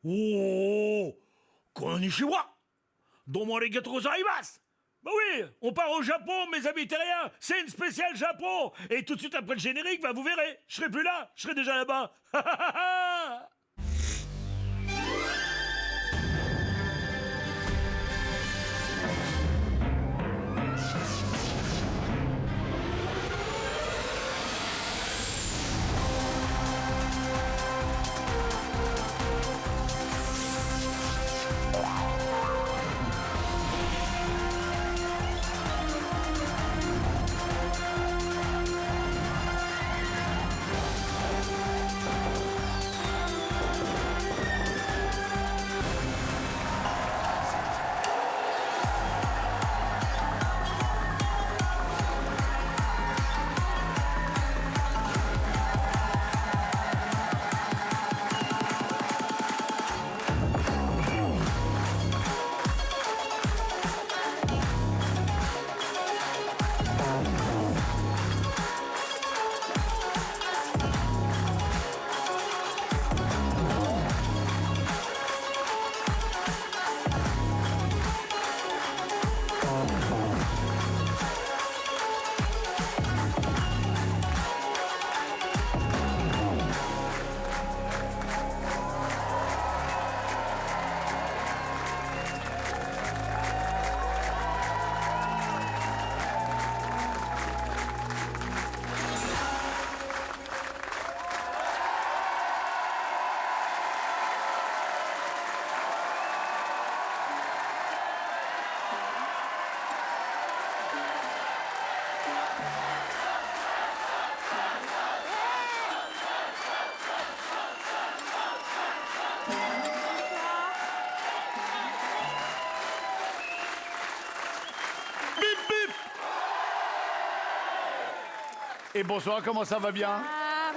Oh, konnichiwa. Domo arigatou gozaimasu. Bah oui, on part au Japon, mes amis terriens. C'est une spéciale Japon. Et tout de suite après le générique, bah vous verrez, je serai plus là, je serai déjà là-bas. Et bonsoir, comment ça va bien? Bonsoir,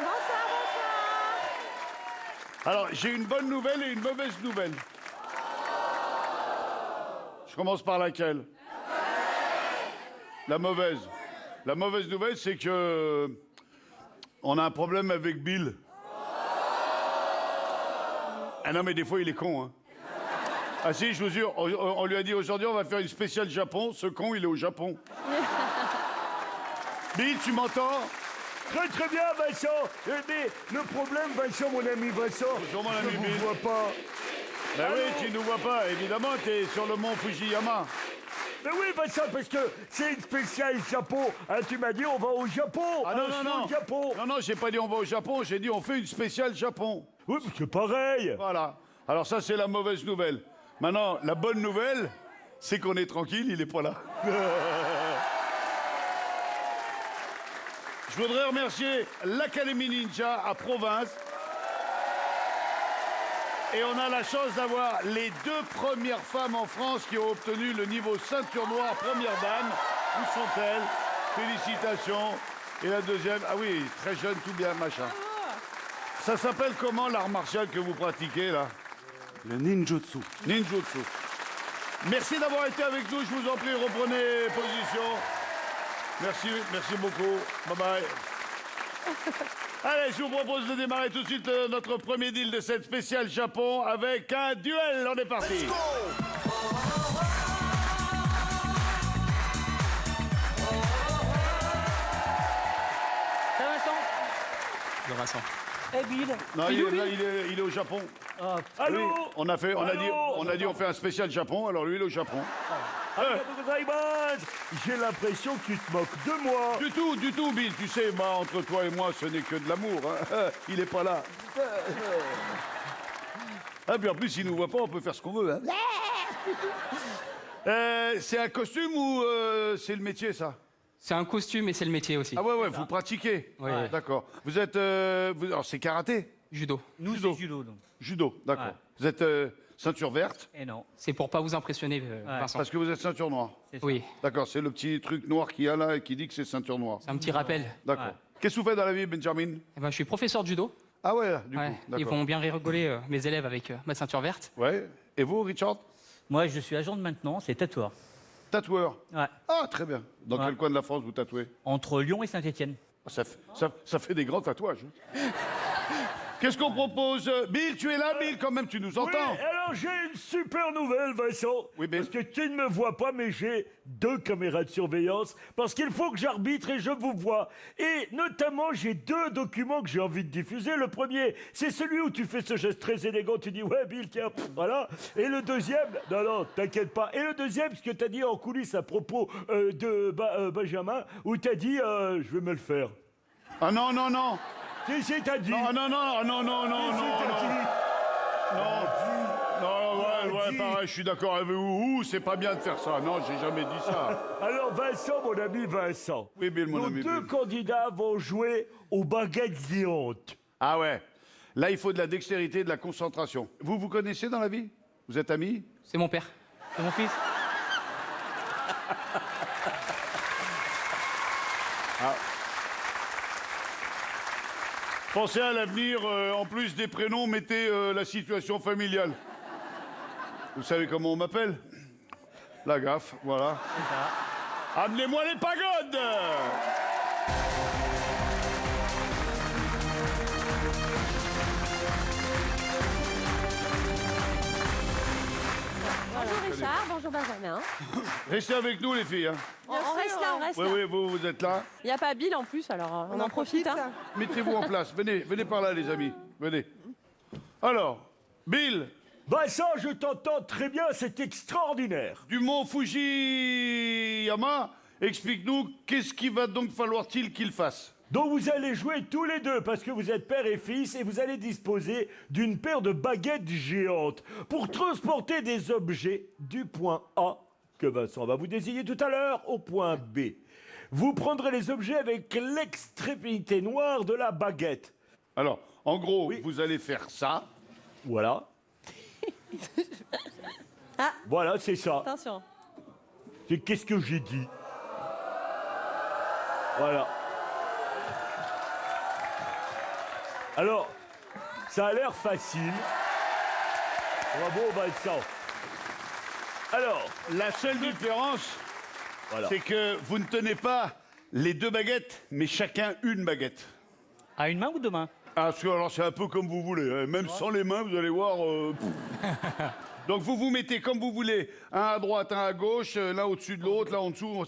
bonsoir. Alors, j'ai une bonne nouvelle et une mauvaise nouvelle. Je commence par laquelle? La mauvaise. La mauvaise nouvelle, c'est que on a un problème avec Bill. Ah non, mais des fois, il est con, hein. Ah si, je vous jure, on lui a dit aujourd'hui, on va faire une spéciale Japon. Ce con, il est au Japon. Bill, tu m'entends? Très très bien, Vincent. Mais le problème, Vincent, mon ami Vincent, Bonjour, mon je ami ne Bill. vous vois pas. Ben Allô? oui, tu nous vois pas. Évidemment, t'es sur le mont Fujiyama. Mais oui, Vincent, parce que c'est une spéciale Japon. Hein, tu m'as dit, on va au Japon. Ah hein, non, je non, suis non. au Japon. Non, non, j'ai pas dit on va au Japon, j'ai dit on fait une spéciale Japon. Oui, mais c'est pareil. Voilà. Alors ça, c'est la mauvaise nouvelle. Maintenant, la bonne nouvelle, c'est qu'on est tranquille, il est pas là. Je voudrais remercier l'Académie Ninja à Province. Et on a la chance d'avoir les 2 premières femmes en France qui ont obtenu le niveau ceinture noire première dame. Où sont-elles? Félicitations. Et la deuxième, ah oui, très jeune, tout bien, machin. Ça s'appelle comment l'art martial que vous pratiquez, là? Le ninjutsu. Ninjutsu. Merci d'avoir été avec nous, je vous en prie, reprenez position. Merci, merci beaucoup. Bye bye. Allez, je vous propose de démarrer tout de suite notre premier deal de cette spéciale Japon avec un duel. On est parti. C'est Vincent. Le Vincent. Eh Bill. Non, il est au Japon. Allô. Oui, on a dit on fait un spécial Japon, alors lui il est au Japon. Arigatou gozaimasu. J'ai l'impression que tu te moques de moi. Du tout, Bill. Tu sais, moi, entre toi et moi, ce n'est que de l'amour. Hein. Il est pas là. Ah, puis en plus, il nous voit pas, on peut faire ce qu'on veut. Hein. C'est un costume ou c'est le métier, ça? C'est un costume et c'est le métier aussi. Ah ouais, vous pratiquez. Oui. D'accord. Vous êtes... alors, c'est karaté? Judo. Nous, Judo. c'est judo, donc. Judo, d'accord. Ouais. Vous êtes ceinture verte? Et non, C'est pour pas vous impressionner, Vincent. Parce que vous êtes ceinture noire. c'est ça. Oui, D'accord, c'est le petit truc noir qu'il y a là et qui dit que c'est ceinture noire. c'est un petit rappel. D'accord. Ouais. Qu'est-ce que vous faites dans la vie, Benjamin? Eh ben, je suis professeur de judo. Ah ouais, du Ouais. coup, Ils d'accord. vont bien rigoler, mes élèves, avec ma ceinture verte. Ouais. Et vous, Richard? Moi, je suis agent de maintenance et tatoueur. Tatoueur. Ouais. Ah, très bien. Dans Ouais. quel coin de la France vous tatouez? Entre Lyon et Saint-Étienne. Ça fait des grands tatouages. Hein. Qu'est-ce qu'on propose? Bill, tu es là, Bill, quand même, tu nous Oui, entends? alors j'ai une super nouvelle, Vincent. Oui, Bill. Parce que tu ne me vois pas, mais j'ai 2 caméras de surveillance. Parce qu'il faut que j'arbitre et je vous vois. Et notamment, j'ai 2 documents que j'ai envie de diffuser. Le premier, c'est celui où tu fais ce geste très élégant. Tu dis, ouais, Bill, tiens, voilà. Et le deuxième, non, t'inquiète pas. Et le deuxième, ce que t'as dit en coulisses à propos de Benjamin, où t'as dit, je vais me le faire. Ah non, non, non. Si, t'as dit. Non, non, non, non, non, non, Si, non, t'as dit. non, ouais, pareil, je suis d'accord avec vous. C'est pas bien de faire ça. Non, j'ai jamais dit ça. Alors Vincent, mon ami Vincent, Oui, Bill, mon nos ami 2 Bill. candidats vont jouer aux baguettes géantes. Ah ouais. Là, il faut de la dextérité et de la concentration. Vous connaissez dans la vie? Vous êtes amis? C'est mon père. C'est mon fils. Pensez à l'avenir, en plus des prénoms, mettez la situation familiale. Vous savez comment on m'appelle? La gaffe, voilà. Amenez-moi les pagodes! Bonjour Richard, bonjour Benjamin. Restez avec nous, les filles. Hein. On reste là, on reste Oui, là. oui, vous êtes là. Il n'y a pas Bill en plus, alors on en profite. Hein. Mettez-vous en place. Venez par là, les amis. Venez. Alors, Bill, Vincent, je t'entends très bien, c'est extraordinaire. du mont Fujiyama, explique-nous qu'est-ce qu'il va donc falloir-il qu'il fasse? Donc vous allez jouer tous les 2 parce que vous êtes père et fils et vous allez disposer d'une paire de baguettes géantes pour transporter des objets du point A, que Vincent va vous désigner tout à l'heure, au point B. Vous prendrez les objets avec l'extrémité noire de la baguette. Alors, en gros, Oui. vous allez faire ça. Voilà. Ah. Voilà, c'est ça. Attention. Qu'est-ce que j'ai dit? Voilà. Alors, ça a l'air facile. Bravo, Vincent. Alors, La seule différence, voilà. c'est que vous ne tenez pas les 2 baguettes, mais chacun une baguette. À une main ou 2 mains? Ah, alors c'est un peu comme vous voulez. Hein. Même sans les mains, vous allez voir. Donc vous vous mettez comme vous voulez. Un à droite, un à gauche, l'un au-dessus de l'autre, là en dessous.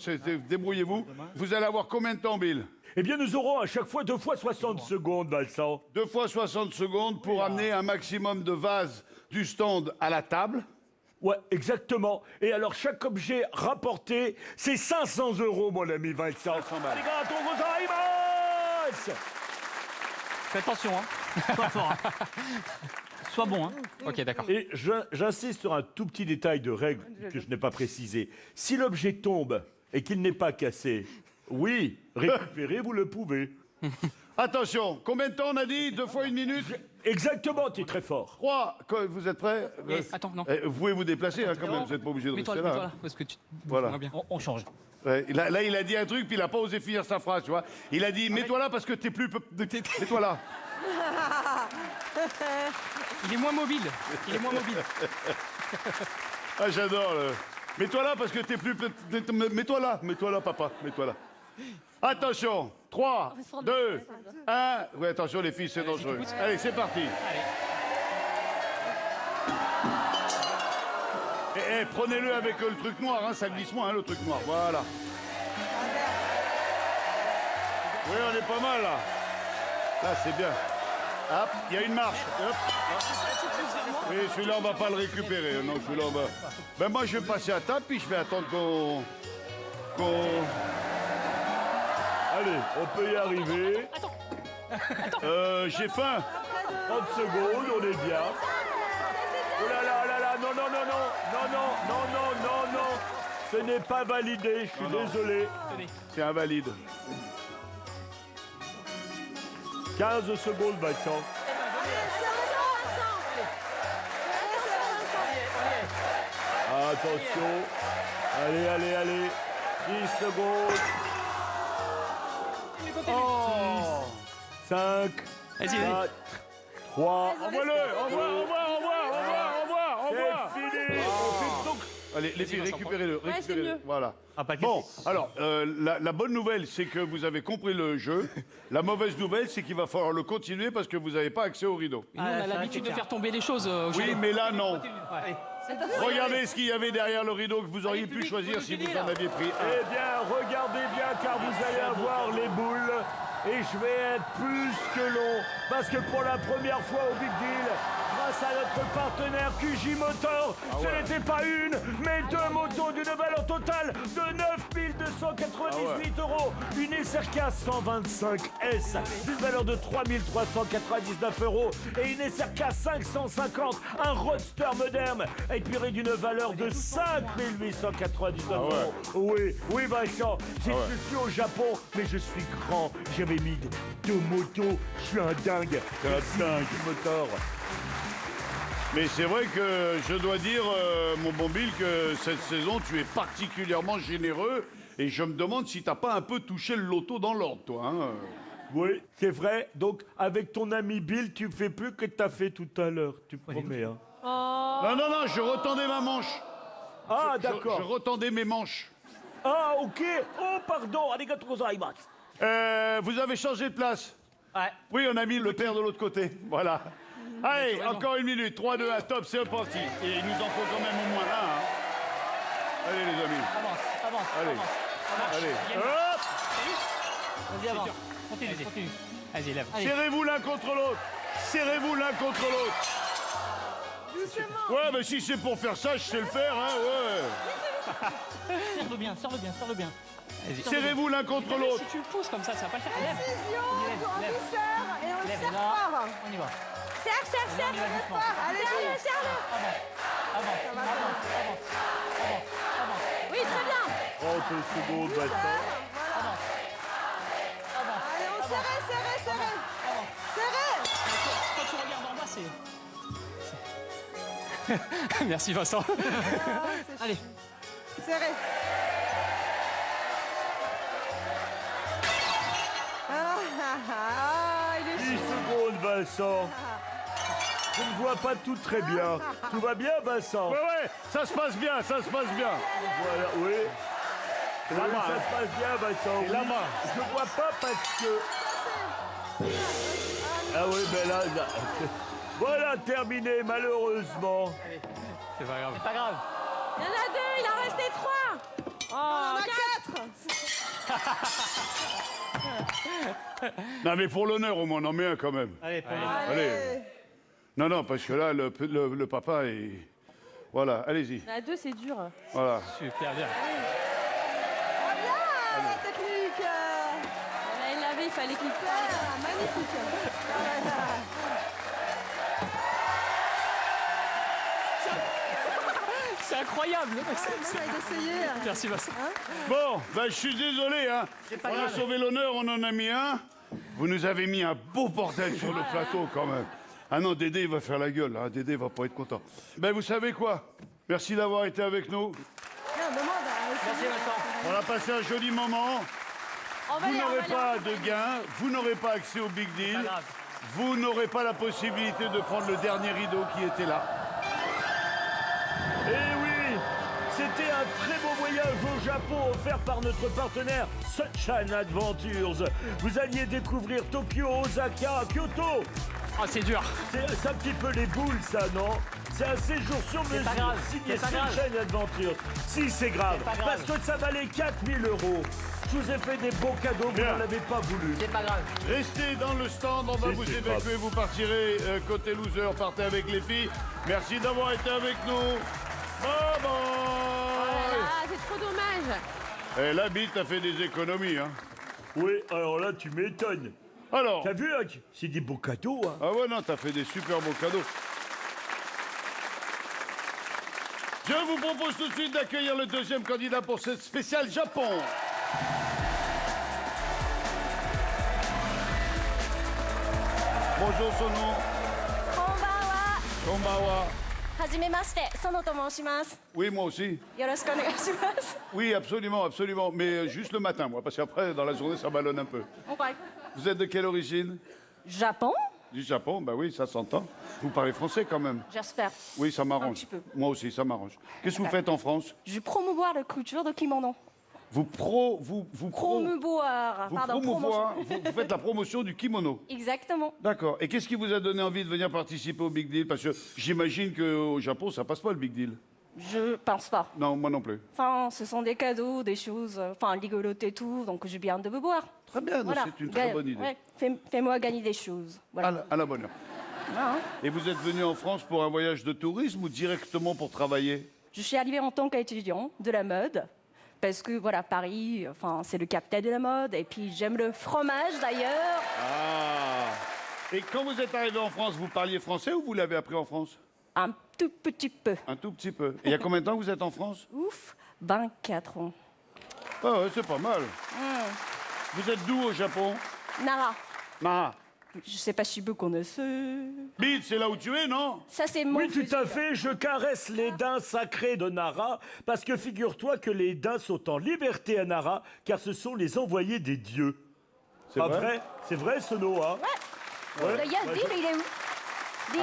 Débrouillez-vous. Vous allez avoir combien de temps, Bill? Eh bien, nous aurons à chaque fois 2 fois 60 secondes, Vincent. 2 fois 60 secondes pour amener un maximum de vases du stand à la table. Ouais, exactement. Et alors, chaque objet rapporté, c'est 500 €, mon ami Vincent. 500 balles. Arigato gozaimasu. Fais attention, hein. Sois fort. Hein. Sois bon, hein. Ok, d'accord. Et j'insiste sur un tout petit détail de règle que je n'ai pas précisé. Si l'objet tombe et qu'il n'est pas cassé, oui, récupérer, vous le pouvez. Attention, combien de temps on a dit? 2 fois 1 minute? Exactement, tu es très fort. 3, vous êtes prêts? Attends, non. Vous pouvez vous déplacer hein, quand même, vous n'êtes pas obligé de Mets-toi rester là, là. mets-toi là, parce que tu... Voilà. On va bien. On change. Ouais, là, il a dit un truc, puis il n'a pas osé finir sa phrase, tu vois. Il a dit, mets-toi là parce que t'es plus... Mets-toi là. Il est moins mobile. Il est moins mobile. Ah, j'adore. Mets-toi là parce que t'es plus... Mets-toi là, papa, mets-toi là. Attention, 3, 2, 1... Oui, attention, les filles, c'est dangereux. Allez, c'est parti. Prenez-le avec le truc noir, hein, ça glisse moins, hein, le truc noir. Voilà. Oui, on est pas mal, là. Là, c'est bien. Hop, il y a une marche. Hop. Oui, celui-là, on va pas le récupérer. Non, celui-là, on va... Ben, moi, je vais passer à table, puis je vais attendre qu'on... Allez, on peut y arriver. J'ai faim. 30 secondes, on est bien. Oh là là, oh là là, non, non, non, non, non, non, non, non, non, non. Ce n'est pas validé, je suis désolé. C'est invalide. 15 secondes, Vincent. Attention. Allez, allez, allez. 10 secondes. 5, Vas-y, 4, 3. Envoie-le. Au revoir, au revoir, au revoir, au revoir, au revoir. C'est fini. On fait donc Allez, les filles, Vincent, récupérez-le. c'est Récupérez-le. mieux. Voilà. Ah, pas de Bon, caisser. alors, la bonne nouvelle, c'est que vous avez compris le jeu. La mauvaise nouvelle, c'est qu'il va falloir le continuer parce que vous n'avez pas accès au rideau. Et nous, on a c'est l'habitude de clair. faire tomber les choses. Au Oui, chalet. mais là, non. Allez. Regardez ce qu'il y avait derrière le rideau que vous auriez Allez, pu public, choisir faut si nous vous aider, en là. aviez pris Eh un. bien, regardez bien car vous allez avoir les boules et je vais être plus que long parce que pour la première fois au Big Deal, grâce à notre partenaire QJ Motor, ce n'était pas une, mais deux motos d'une valeur totale de 9 298 euros. Une SRK 125S d'une valeur de 3 399 euros et une SRK 550, un Roadster moderne épuré d'une valeur de 5 899 euros. Oui, oui Vincent, je suis au Japon, mais je suis grand. J'avais mis deux motos, je suis un dingue. T'es un dingue. Motor. Mais c'est vrai que je dois dire, mon bon Bill, que cette saison, tu es particulièrement généreux. Et je me demande si t'as pas un peu touché le loto dans l'ordre, toi. Hein. Oui, c'est vrai. Donc, avec ton ami Bill, tu fais plus que t'as fait tout à l'heure. Tu promets, hein. Oh, Non, non, non, je retendais ma manche. Ah, Je d'accord. retendais mes manches. Ah, ok. Oh, pardon. Arigatou gozaimasu. Vous avez changé de place. Ouais. Oui, on a mis le père de l'autre côté. Voilà. Allez, raison. encore une minute. 3, 2, 1, top, c'est parti. Et il nous en faut quand même au moins un. Hein. Allez, les amis. Avance, avance, Allez. avance. Allez. Hop. Vas-y, avance. Continue, continue. Vas-y, lève. Allez. Serrez-vous l'un contre l'autre. Serrez-vous l'un contre l'autre. Ouais, mais si c'est pour faire ça, je sais le faire, hein, ouais. Serre-le bien, serre-le bien, serre-le bien. Vas-y. Serrez-vous l'un contre l'autre. Si tu le pousses comme ça va pas le faire. Lève. Lève, Et on lève, serre là. fort. On y va. serre, serre, On y serre. va doucement. Allez-y. Serre-le. Avance, avance, avance, avance, avance. Oui, très bien. 30 secondes maintenant. Voilà. Allez, on serre, serre. Serrez. Quand tu regardes en bas, c'est. Merci Vincent. Allez. Serrez. Il est 10 secondes, Vincent. Je ne vois pas tout très bien. Tout va bien, Vincent? Ouais, ouais, ça se passe bien, ça se passe bien. Voilà, oui. Oui, Là-bas, ça se passe bien, Vincent. Et oui. là-bas. Je vois pas parce que... Ah oui, ben là... Voilà, terminé, malheureusement. C'est pas grave. C'est pas grave. Il y en a deux, il en restait trois. On Oh, en a quatre. 4. Non, mais pour l'honneur, au moins, on en met un quand même. Allez, pour Allez. Non, non, parce que là, le papa est... Voilà, allez-y. Il y en a deux, c'est dur. Voilà. Super bien. Bien, la technique. Là, il l'avait, il fallait qu'il Ah, magnifique. Voilà. C'est incroyable. Même avec d'essayer. Merci Vincent. Bon, ben, je suis désolé, hein. pas On a grave. sauvé l'honneur, on en a mis un. Vous nous avez mis un beau bordel sur le plateau, quand même. Ah non, Dédé, il va faire la gueule. Hein. Dédé va pas être content. Ben, vous savez quoi? Merci d'avoir été avec nous. Tiens, demande à Merci Vincent. On a passé un joli moment. On va Vous aller, on va n'aurez aller. pas de gain, vous n'aurez pas accès au Big Deal, Pas grave. vous n'aurez pas la possibilité de prendre le dernier rideau qui était là. Eh oui, c'était un très beau voyage au Japon offert par notre partenaire Sunshine Adventures. Vous alliez découvrir Tokyo, Osaka, Kyoto. Ah, c'est dur. C'est un petit peu les boules, ça, non? C'est un séjour sur mesure, pas grave, signé c'est pas grave. Sunshine Adventures. Si, c'est grave, C'est pas grave. parce que ça valait 4 000 euros. Je vous ai fait des beaux cadeaux, vous Bien. n'en avez pas voulu. C'est pas grave. Restez dans le stand, on va C'est vous grave. évacuer, vous partirez côté loser, partez avec les filles. Merci d'avoir été avec nous. Bye bye. Ah, c'est trop dommage. Et la bite a fait des économies, hein. Oui, alors là, tu m'étonnes. Alors, T'as vu, hein, c'est des beaux cadeaux, hein. ah ouais, non, t'as fait des super beaux cadeaux. Je vous propose tout de suite d'accueillir le deuxième candidat pour cette spéciale Japon. Bonjour, son nom. こんばんは。 Konbawa. はじめまして、園と申します。 Oui, moi aussi. よろしくお願いします。 Oui, absolument, absolument. Mais juste le matin, moi, parce qu'après, dans la journée, ça ballonne un peu. Okay. Vous êtes de quelle origine? ジャポン Du Japon, bah oui, ça s'entend. Vous parlez français quand même. J'espère. Oui, ça m'arrange. Un petit peu. Moi aussi, ça m'arrange. Qu'est-ce que vous faites en France? Je promouvoir la culture de kimono. Vous Promouvoir. Pardon, promotion. vous faites la promotion du kimono. Exactement. D'accord. Et qu'est-ce qui vous a donné envie de venir participer au Big Deal? Parce que j'imagine qu'au Japon, ça passe pas le Big Deal. Je pense pas. Non, moi non plus. Enfin, ce sont des cadeaux, des choses, enfin, rigolotes et tout, donc je viens de vous boire. Très bien, Voilà. c'est une très bonne idée. Ouais, fais-moi gagner des choses. Voilà. À la bonne heure. Hein. Et vous êtes venu en France pour un voyage de tourisme ou directement pour travailler? Je suis arrivée en tant qu'étudiant de la mode, parce que voilà, Paris, enfin, c'est le capital de la mode, et puis j'aime le fromage d'ailleurs. Ah. Et quand vous êtes arrivé en France, vous parliez français ou vous l'avez appris en France? Un tout petit peu. Un tout petit peu. Et il y a combien de temps que vous êtes en France? Ouf, 24 ans. Ah ouais, c'est pas mal. Vous êtes d'où au Japon? Nara, Nara. je sais pas si vous connaissez. Bide, c'est là où tu es, non? Ça, c'est mon Oui, tout à fusil. fait, je caresse les daims sacrés de Nara, parce que figure-toi que les daims sont en liberté à Nara, car ce sont les envoyés des dieux. C'est Pas vrai? vrai? C'est vrai, Sono, hein? D'ailleurs, Ouais, Bill, il est où? Bill,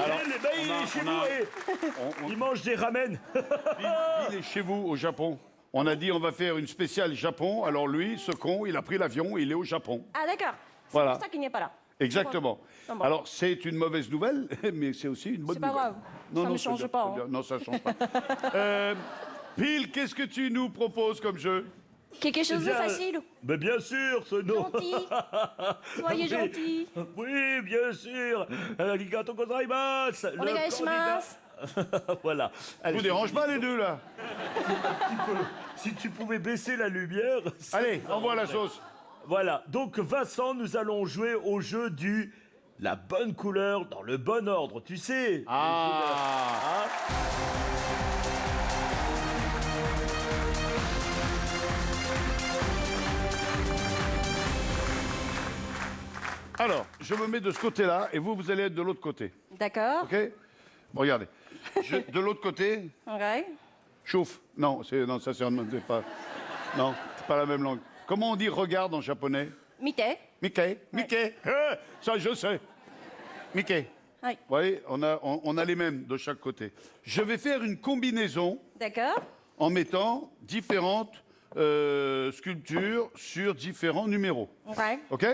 Il est chez vous et il mange des ramen. Il est chez vous, au Japon. On a dit on va faire une spéciale Japon. Alors lui, ce con, il a pris l'avion, il est au Japon. Ah, d'accord. C'est Voilà. pour ça qu'il n'est pas là. Exactement. Ah bon. Alors c'est une mauvaise nouvelle, mais c'est aussi une bonne C'est pas nouvelle. grave. Ça ne change c'est pas, bien, hein. c'est bien. Non, ça change pas. Bill, qu'est-ce que tu nous proposes comme jeu? Quelque chose de Bien, facile. Mais bien sûr, Sono. Gentil. Soyez Oui. gentil. Oui, bien sûr. Arigato gozaimasu. Le Onegaishimasu. candidat- Voilà. Je Allez, vous dérange pas les deux là? si tu pouvais baisser la lumière. Allez, envoie la sauce. Voilà. Donc, Vincent, nous allons jouer au jeu du la bonne couleur dans le bon ordre, tu sais. Ah. Alors, je me mets de ce côté-là et vous, vous allez être de l'autre côté. D'accord. OK? Bon, regardez. De l'autre côté, Ok. chauffe. Non, non, ça c'est pas. Non, c'est pas la même langue. Comment on dit regarde en japonais? Mite. Mickey, Mickey. Ça, je sais. Mickey. Oui. Vous voyez, on a les mêmes de chaque côté. Je vais faire une combinaison D'accord. en mettant différentes sculptures sur différents numéros. Ok. OK?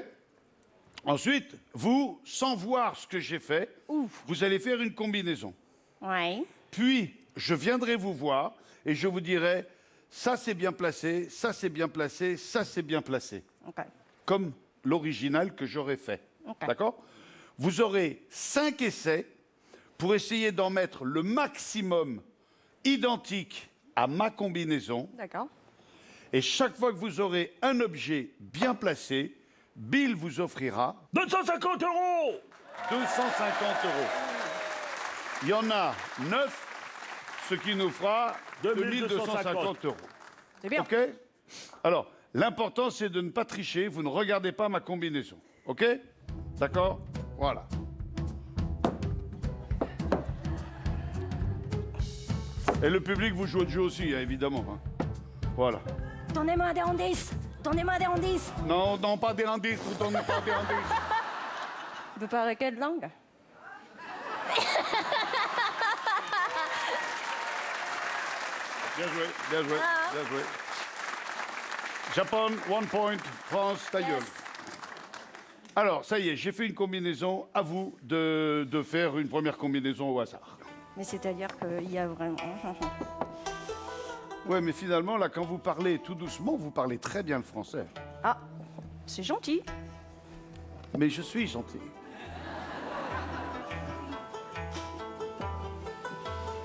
Ensuite, vous, sans voir ce que j'ai fait, vous allez faire une combinaison. Oui. Puis, je viendrai vous voir et je vous dirai, ça c'est bien placé, ça c'est bien placé, ça c'est bien placé. Ok. Comme l'original que j'aurais fait. Ok. D'accord? Vous aurez 5 essais pour essayer d'en mettre le maximum identique à ma combinaison. D'accord. Et chaque fois que vous aurez un objet bien placé, Bill vous offrira 250 €. 250 €. Il y en a 9, ce qui nous fera 2250 €. C'est bien. OK? Alors, l'important, c'est de ne pas tricher. Vous ne regardez pas ma combinaison. OK? D'accord? Voilà. Et le public, vous jouez le jeu aussi, hein, évidemment. Hein. Voilà. Donnez-moi des indices. Donnez-moi des indices. Non, non, pas des indices. Vous donnez pas des indices. Vous parlez quelle langue? Bien joué, bien joué, bien joué. Japon, 1 point. France, ta gueule. Alors, ça y est, j'ai fait une combinaison. À vous de faire une première combinaison au hasard. Mais c'est-à-dire qu'il y a vraiment... Ouais, mais finalement, là, quand vous parlez tout doucement, vous parlez très bien le français. Ah, c'est gentil. Mais je suis gentil.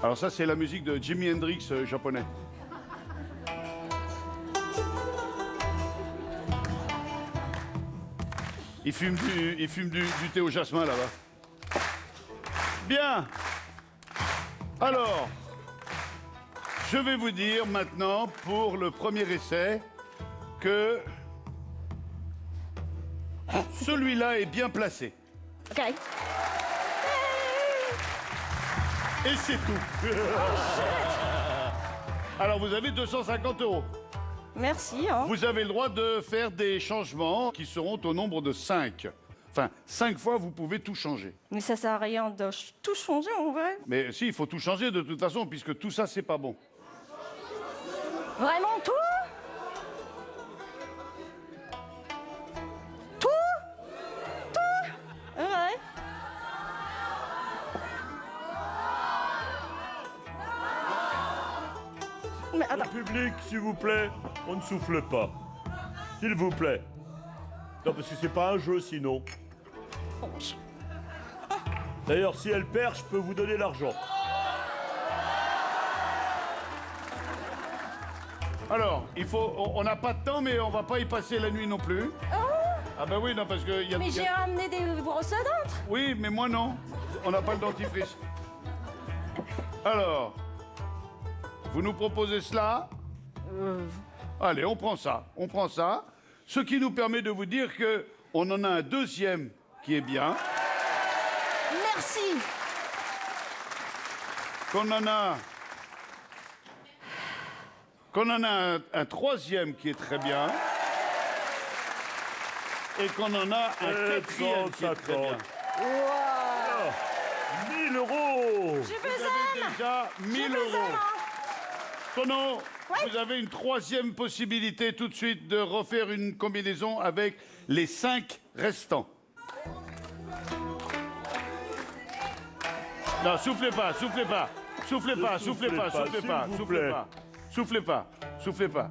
Alors ça, c'est la musique de Jimi Hendrix japonais. Il fume du thé au jasmin, là-bas. Bien. Alors, je vais vous dire maintenant, pour le premier essai, que celui-là est bien placé. Ok. Et c'est tout. Alors, vous avez 250 €. Merci. Hein. Vous avez le droit de faire des changements qui seront au nombre de 5. Enfin, 5 fois, vous pouvez tout changer. Mais ça sert à rien de tout changer en vrai. Mais si, il faut tout changer de toute façon, puisque tout ça, c'est pas bon. Vraiment tout? Tout? Tout? Ouais. Mais attends. Le public, s'il vous plaît, on ne souffle pas. S'il vous plaît. Non, parce que c'est pas un jeu sinon. D'ailleurs, si elle perd, je peux vous donner l'argent. Alors, on n'a pas de temps, mais on va pas y passer la nuit non plus. Ah ben oui, non, parce que... Mais j'ai ramené des brosses à dents. Oui, mais moi non. On n'a pas le dentifrice. Alors, vous nous proposez cela? Allez, on prend ça. On prend ça. Ce qui nous permet de vous dire que on en a un deuxième qui est bien. Merci. Qu'on en a un troisième qui est très bien. Et qu'on en a un quatrième qui est très bien. 1000 euros. J'ai Vous besoin. avez déjà 1000 euros. Tono, vous avez une troisième possibilité tout de suite de refaire une combinaison avec les 5 restants. Non, soufflez pas, soufflez pas. Soufflez pas, soufflez pas, soufflez pas, soufflez pas. Soufflez pas, soufflez pas.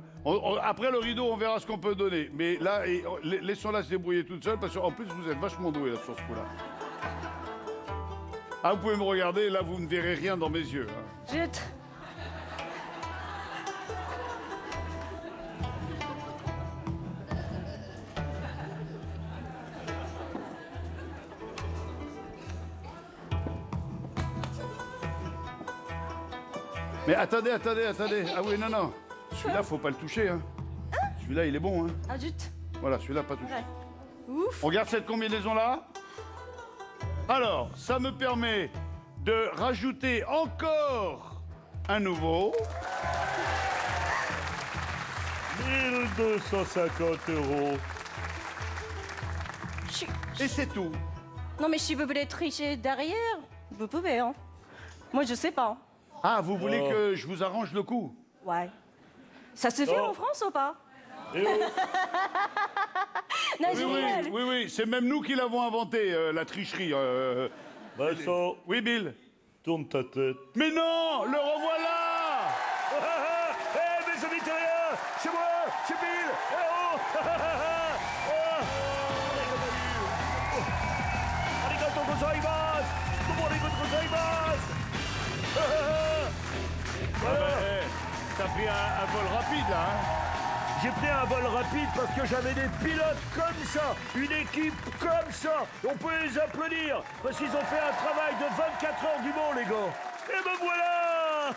Après le rideau, on verra ce qu'on peut donner. Mais là, laissons-la se débrouiller toute seule, parce qu'en plus, vous êtes vachement doué là, sur ce coup-là. Ah, vous pouvez me regarder, là, vous ne verrez rien dans mes yeux. Hein. Zut. Mais attendez. Ah oui, non. Celui-là, faut pas le toucher. Hein. Celui-là, il est bon. Hein. Ah, zut. Voilà, celui-là, pas touché. Ouais. Ouf. On garde cette combinaison-là. Alors, ça me permet de rajouter encore un nouveau. 1250 euros. Et c'est tout. Non, mais si vous voulez tricher derrière, vous pouvez, hein. Moi, je sais pas. Ah, vous voulez que je vous arrange le coup? Ouais. Ça se fait en France ou pas? Et oh, Non, Oui, génial. oui, c'est même nous qui l'avons inventé, la tricherie. Vincent, Oui, Bill. tourne ta tête. Mais non, le revoilà. Hé, mes amis terriens, c'est moi, c'est Bill. Eh oh Arigato gozaimasu. Domo arigato gozaimasu. T'as pris un vol rapide, là, hein? J'ai pris un vol rapide parce que j'avais des pilotes comme ça, une équipe comme ça. On peut les applaudir parce qu'ils ont fait un travail de 24 heures du Mans, les gars. Et me voilà.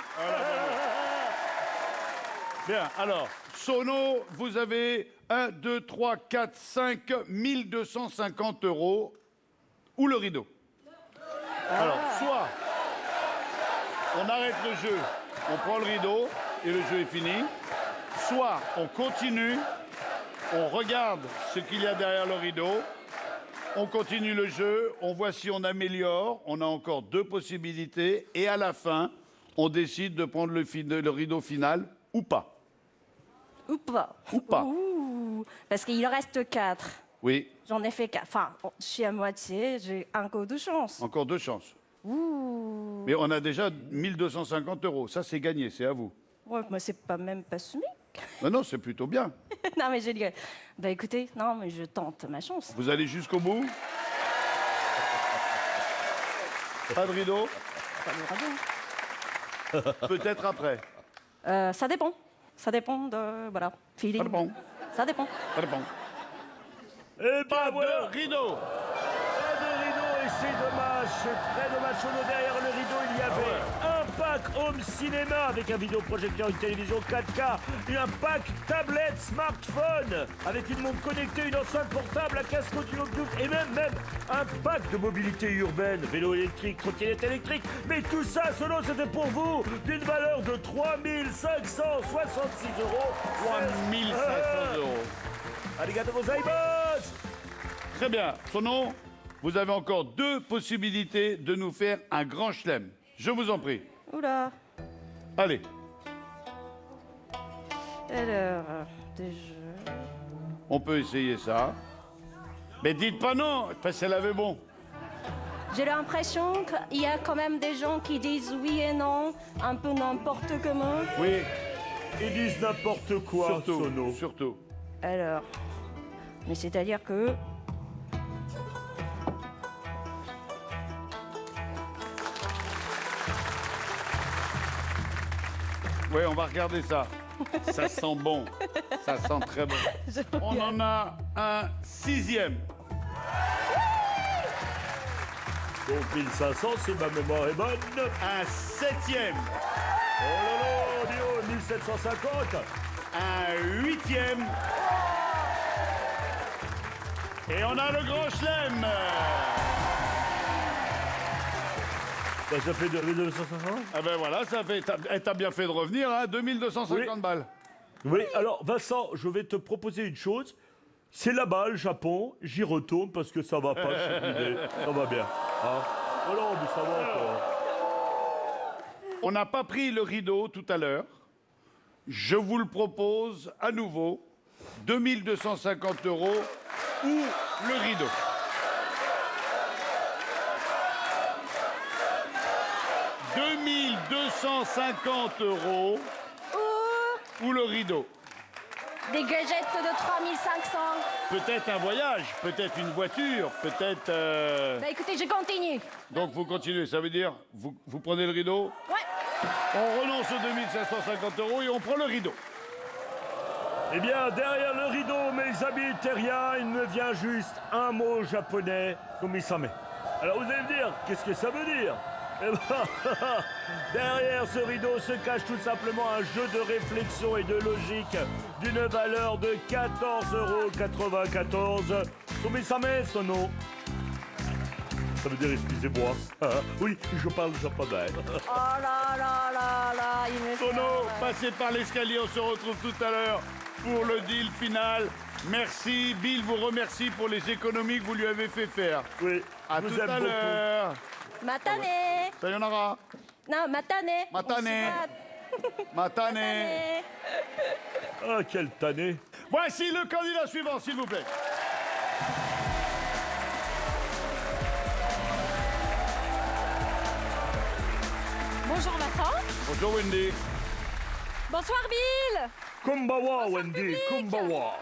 Bien, alors, Sono, vous avez 1, 2, 3, 4, 5, 1250 euros. Ou le rideau. Alors, soit on arrête le jeu, on prend le rideau et le jeu est fini. Soit on continue, on regarde ce qu'il y a derrière le rideau, on continue le jeu, on voit si on améliore, on a encore 2 possibilités, et à la fin, on décide de prendre le rideau final ou pas. Ou pas. Ou pas. Ouh. Parce qu'il en reste 4. Oui, J'en ai fait 4. Enfin, je suis à moitié, j'ai encore de chance. encore 2 chances. Ouh. Mais on a déjà 1250 euros, ça c'est gagné, c'est à vous. Ouais, moi, c'est pas même pas SMIC. Non, non, c'est plutôt bien. Non, mais j'ai dit... Bah écoutez, non, mais je tente ma chance. Vous allez jusqu'au bout. Pas de rideau. Ça ira bien. Peut-être après. Ça dépend. Ça dépend de... Voilà, feeling. Ça dépend. Ça dépend. Ça dépend. Et ben Pas voilà. de rideau. Pas de rideau et c'est dommage, c'est très dommage. Sono, derrière le rideau, il y avait un pack home cinéma avec un vidéoprojecteur, une télévision 4K, et un pack tablette smartphone avec une montre connectée, une enceinte portable, un casque audio Bluetooth et même un pack de mobilité urbaine, vélo électrique, trottinette électrique. Mais tout ça, Sono, c'était pour vous d'une valeur de 3566 euros. 3500 euros. Arigato gozaimasu. Très bien. Sono, vous avez encore 2 possibilités de nous faire un grand chelem. Je vous en prie. Oula. Allez. Alors, déjà... On peut essayer ça. Mais dites pas non, parce qu'elle avait bon. J'ai l'impression qu'il y a quand même des gens qui disent oui et non, un peu n'importe comment. Oui, Ils disent n'importe quoi, surtout. Sono. Surtout. Alors, mais c'est-à-dire que... Oui, on va regarder ça. Ça sent bon. Ça sent très bon. On en a un 6e. Donc 1500, si ma mémoire est bonne. Un 7e. Oh là là, dis oh, 1750. Un 8e. Et on a le grand chelem. Bah, ça fait 2250. Ah ben voilà, ça fait. T'as bien fait de revenir, hein, 2250 Oui. balles. Oui, alors Vincent, je vais te proposer une chose. C'est là-bas, le Japon. J'y retourne parce que ça va pas, cette idée. Ça va bien. Hein oh non, mais ça va, quoi. On n'a pas pris le rideau tout à l'heure. Je vous le propose à nouveau. 2250 € ou le rideau. « 2250 € ou le rideau. Des gadgets de 3500. Peut-être un voyage, peut-être une voiture, peut-être... Bah écoutez, je continue. Donc vous continuez, ça veut dire, vous prenez le rideau, Ouais. on renonce aux 2550 € et on prend le rideau. Eh bien, derrière le rideau, mes amis terriens, il me vient juste un mot japonais, Kumisame. Alors vous allez me dire, qu'est-ce que ça veut dire? Eh ben, derrière ce rideau se cache tout simplement un jeu de réflexion et de logique d'une valeur de 14,94 €. Kumisame, son nom. Ça veut dire excusez-moi. Oui, je parle japonais. Oh là là là là, il me fait... Sono, passez par l'escalier, on se retrouve tout à l'heure pour le deal final. Merci, Bill vous remercie pour les économies que vous lui avez fait faire. Oui, À je vous tout aime à beaucoup. l'heure. Matane. Sayonara. Non, matane. Matane. Matane. Matane. Ah, quelle tannée. Voici le candidat suivant, s'il vous plaît. Bonjour Vincent. Bonjour Wendy. Bonsoir Bill. Kumbawa, Wendy, Kumbawa.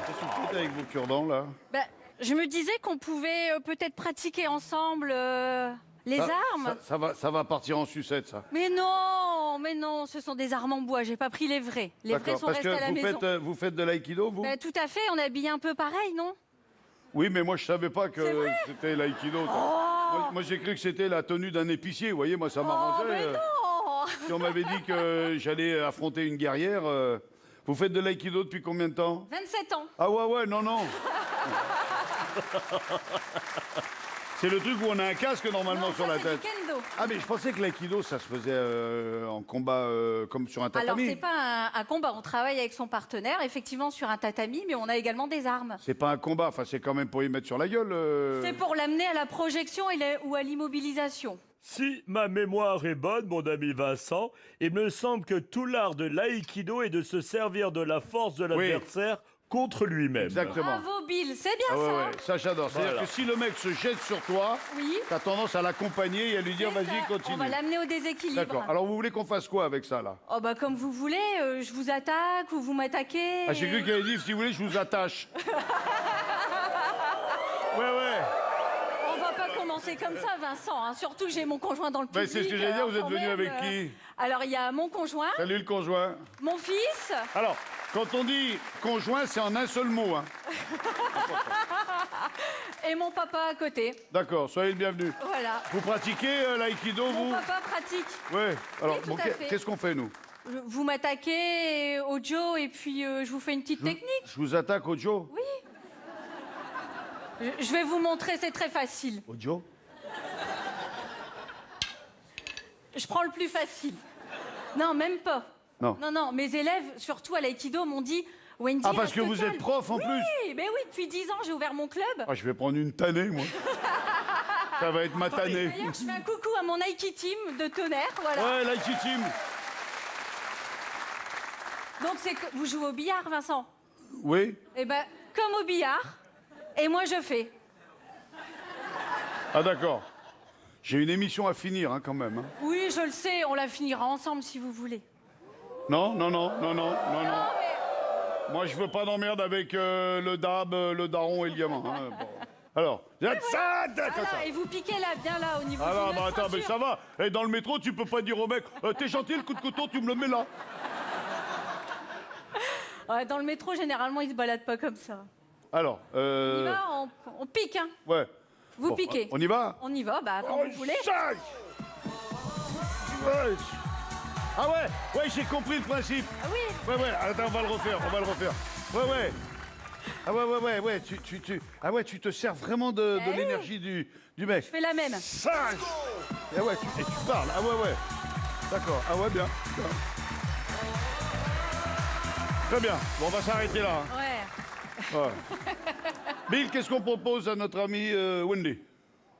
Qu'est-ce que vous faites avec vos cure-dents, là? Bah, je me disais qu'on pouvait peut-être pratiquer ensemble les Ça- armes. ça va partir en sucette, ça. Mais non, ce sont des armes en bois. J'ai pas pris les vrais. Les vrais D'accord, sont parce restés à la que maison. vous faites de l'aïkido, vous? Bah, tout à fait, on est habillés un peu pareil, non? Oui, mais moi, je savais pas C'est que vrai c'était l'aïkido. Oh, Moi, j'ai cru que c'était la tenue d'un épicier. Vous voyez, moi, ça m'arrangeait. mais non. Si on m'avait dit que j'allais affronter une guerrière, vous faites de l'aïkido depuis combien de temps? 27 ans. Ah ouais, non. C'est le truc où on a un casque normalement Non, sur ça, la c'est tête. du kendo. Ah mais je pensais que l'aïkido, ça se faisait en combat comme sur un Alors, tatami. c'est pas un combat. On travaille avec son partenaire, effectivement, sur un tatami, mais on a également des armes. C'est pas un combat, enfin c'est quand même pour y mettre sur la gueule. C'est pour l'amener à la projection ou à l'immobilisation. Si ma mémoire est bonne, mon ami Vincent, il me semble que tout l'art de l'aïkido est de se servir de la force de l'adversaire contre lui-même. Exactement. Bravo Bill, c'est bien Ah ouais, ça. ouais, ça j'adore. C'est-à-dire Voilà. que si le mec se jette sur toi, Oui. t'as tendance à l'accompagner et à lui dire C'est vas-y ça. continue. On va l'amener au déséquilibre. D'accord. Alors vous voulez qu'on fasse quoi avec ça là? Oh bah comme vous voulez, je vous attaque ou vous m'attaquez. Ah j'ai cru qu'elle avait dit si vous voulez je vous attache. ouais. On va pas commencer comme ça, Vincent. Hein. Surtout que j'ai mon conjoint dans le Ben, public. c'est ce que j'allais dire, vous êtes quand venu même, avec qui? Alors il y a mon conjoint, Salut le conjoint. mon fils. Alors, quand on dit conjoint, c'est en un seul mot. Hein. Et mon papa à côté. D'accord, soyez le bienvenu. Voilà. Vous pratiquez l'aïkido, Mon vous? papa pratique. Ouais. Alors, Oui, tout à fait. qu'est-ce qu'on fait, nous? Vous m'attaquez au Joe et puis je vous fais une petite technique. Je vous attaque au Joe? Oui. Je vais vous montrer, c'est très facile. Au Joe? Je prends le plus facile. Non, même pas. Non. Non, mes élèves, surtout à l'aïkido, m'ont dit Wendy Ah, parce que reste vous calme. êtes prof en plus. Oui, mais oui, depuis 10 ans, j'ai ouvert mon club. Ah, je vais prendre une tannée, moi. Ça va être ma tannée. D'ailleurs, je fais un coucou à mon Nike Team de Tonnerre, voilà. Ouais, la team. Donc, c'est que vous jouez au billard, Vincent? Oui. Eh ben, comme au billard, et moi, je fais. Ah, d'accord. J'ai une émission à finir, hein, quand même. Hein. Oui, je le sais, on la finira ensemble si vous voulez. Non. Moi, je veux pas d'emmerde avec le dab, le daron et le gamin. Hein. Bon. Alors, Voilà, et vous piquez là, bien là, au niveau alors, de bah, notre attends, mais ceinture. ça va. Et dans le métro, tu peux pas dire au mec, t'es gentil, le coup de couteau, tu me le mets là. Ouais, dans le métro, généralement, ils se baladent pas comme ça. Alors, On y va, on pique, hein. ouais. Vous Bon, piquez. On y va? On y va, bah, quand Oh, vous voulez. ça Ouais. Ah ouais, j'ai compris le principe. Ah oui, Ouais, attends, on va le refaire. Ouais. Ah ouais, ah ouais, tu te sers vraiment de Eh oui. l'énergie du mec. je fais la même. Sage. Ah ouais, et tu parles. Ah ouais. D'accord. Ah ouais, bien. Très bien. Bon, on va s'arrêter là. Hein. Ouais. Ouais. Bill, qu'est-ce qu'on propose à notre ami Wendy?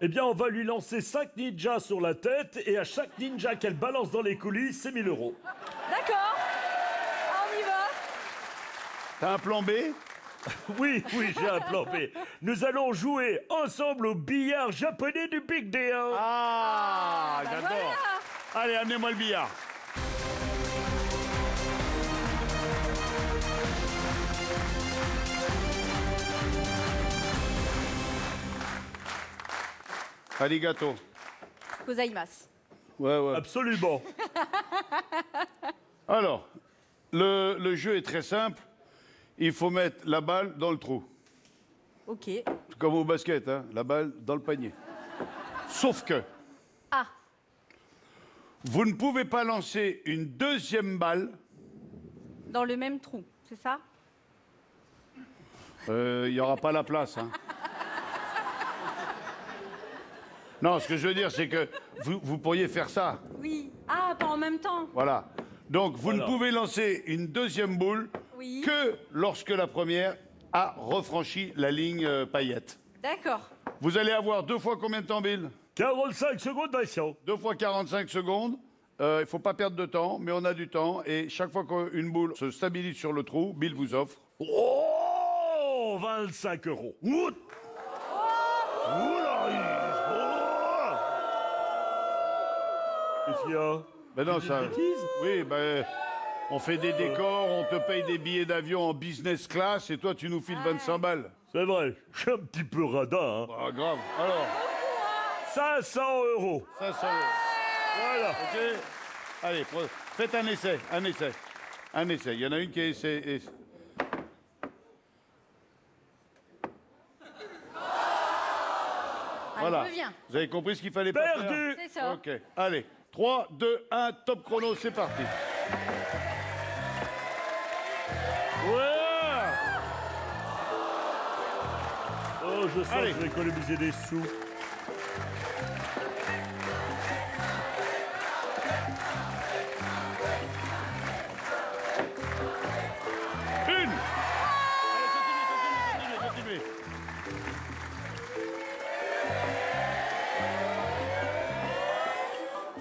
Eh bien, on va lui lancer 5 ninjas sur la tête et à chaque ninja qu'elle balance dans les coulisses, c'est 1000 euros. D'accord. Ah, on y va. T'as un plan B? Oui, j'ai un plan B. Nous allons jouer ensemble au billard japonais du Big Deal. Ah, j'adore. Voilà. Allez, amenez-moi le billard. Arigato. Gozaimasu. Ouais. Absolument. Alors, le jeu est très simple. Il faut mettre la balle dans le trou. Ok. Comme au basket, hein, la balle dans le panier. Sauf que, Ah, vous ne pouvez pas lancer une deuxième balle. dans le même trou, c'est ça? Il n'y aura pas la place. Hein. Non, ce que je veux dire, c'est que vous pourriez faire ça. Oui. Ah, pas en même temps. Voilà. Donc, vous Voilà. ne pouvez lancer une deuxième boule Oui. que lorsque la première a refranchi la ligne paillette. D'accord. Vous allez avoir 2 fois combien de temps, Bill? 45 secondes, Vincent. 2 fois 45 secondes. Il ne faut pas perdre de temps, mais on a du temps. Et chaque fois qu'une boule se stabilise sur le trou, Bill vous offre. Oh, 25 euros. Ouh. Qu'est-ce qu'il y a? Ben non, Des ça. bêtises. Oui, ben. On fait des décors, on te paye des billets d'avion en business class et toi tu nous files 25 balles. C'est vrai, je suis un petit peu radin. Hein. Ah, grave. Alors, 500 euros. 500 euros. Voilà. Ok. Allez, faites un essai. Il y en a une qui a essayé. Voilà. Reviens. Vous avez compris ce qu'il fallait pas faire? Perdu. C'est ça. Ok. Allez. 3, 2, 1, top chrono, c'est parti. Ouais. Oh, je sens Allez. que je vais économiser des sous. Une. Allez, continuez.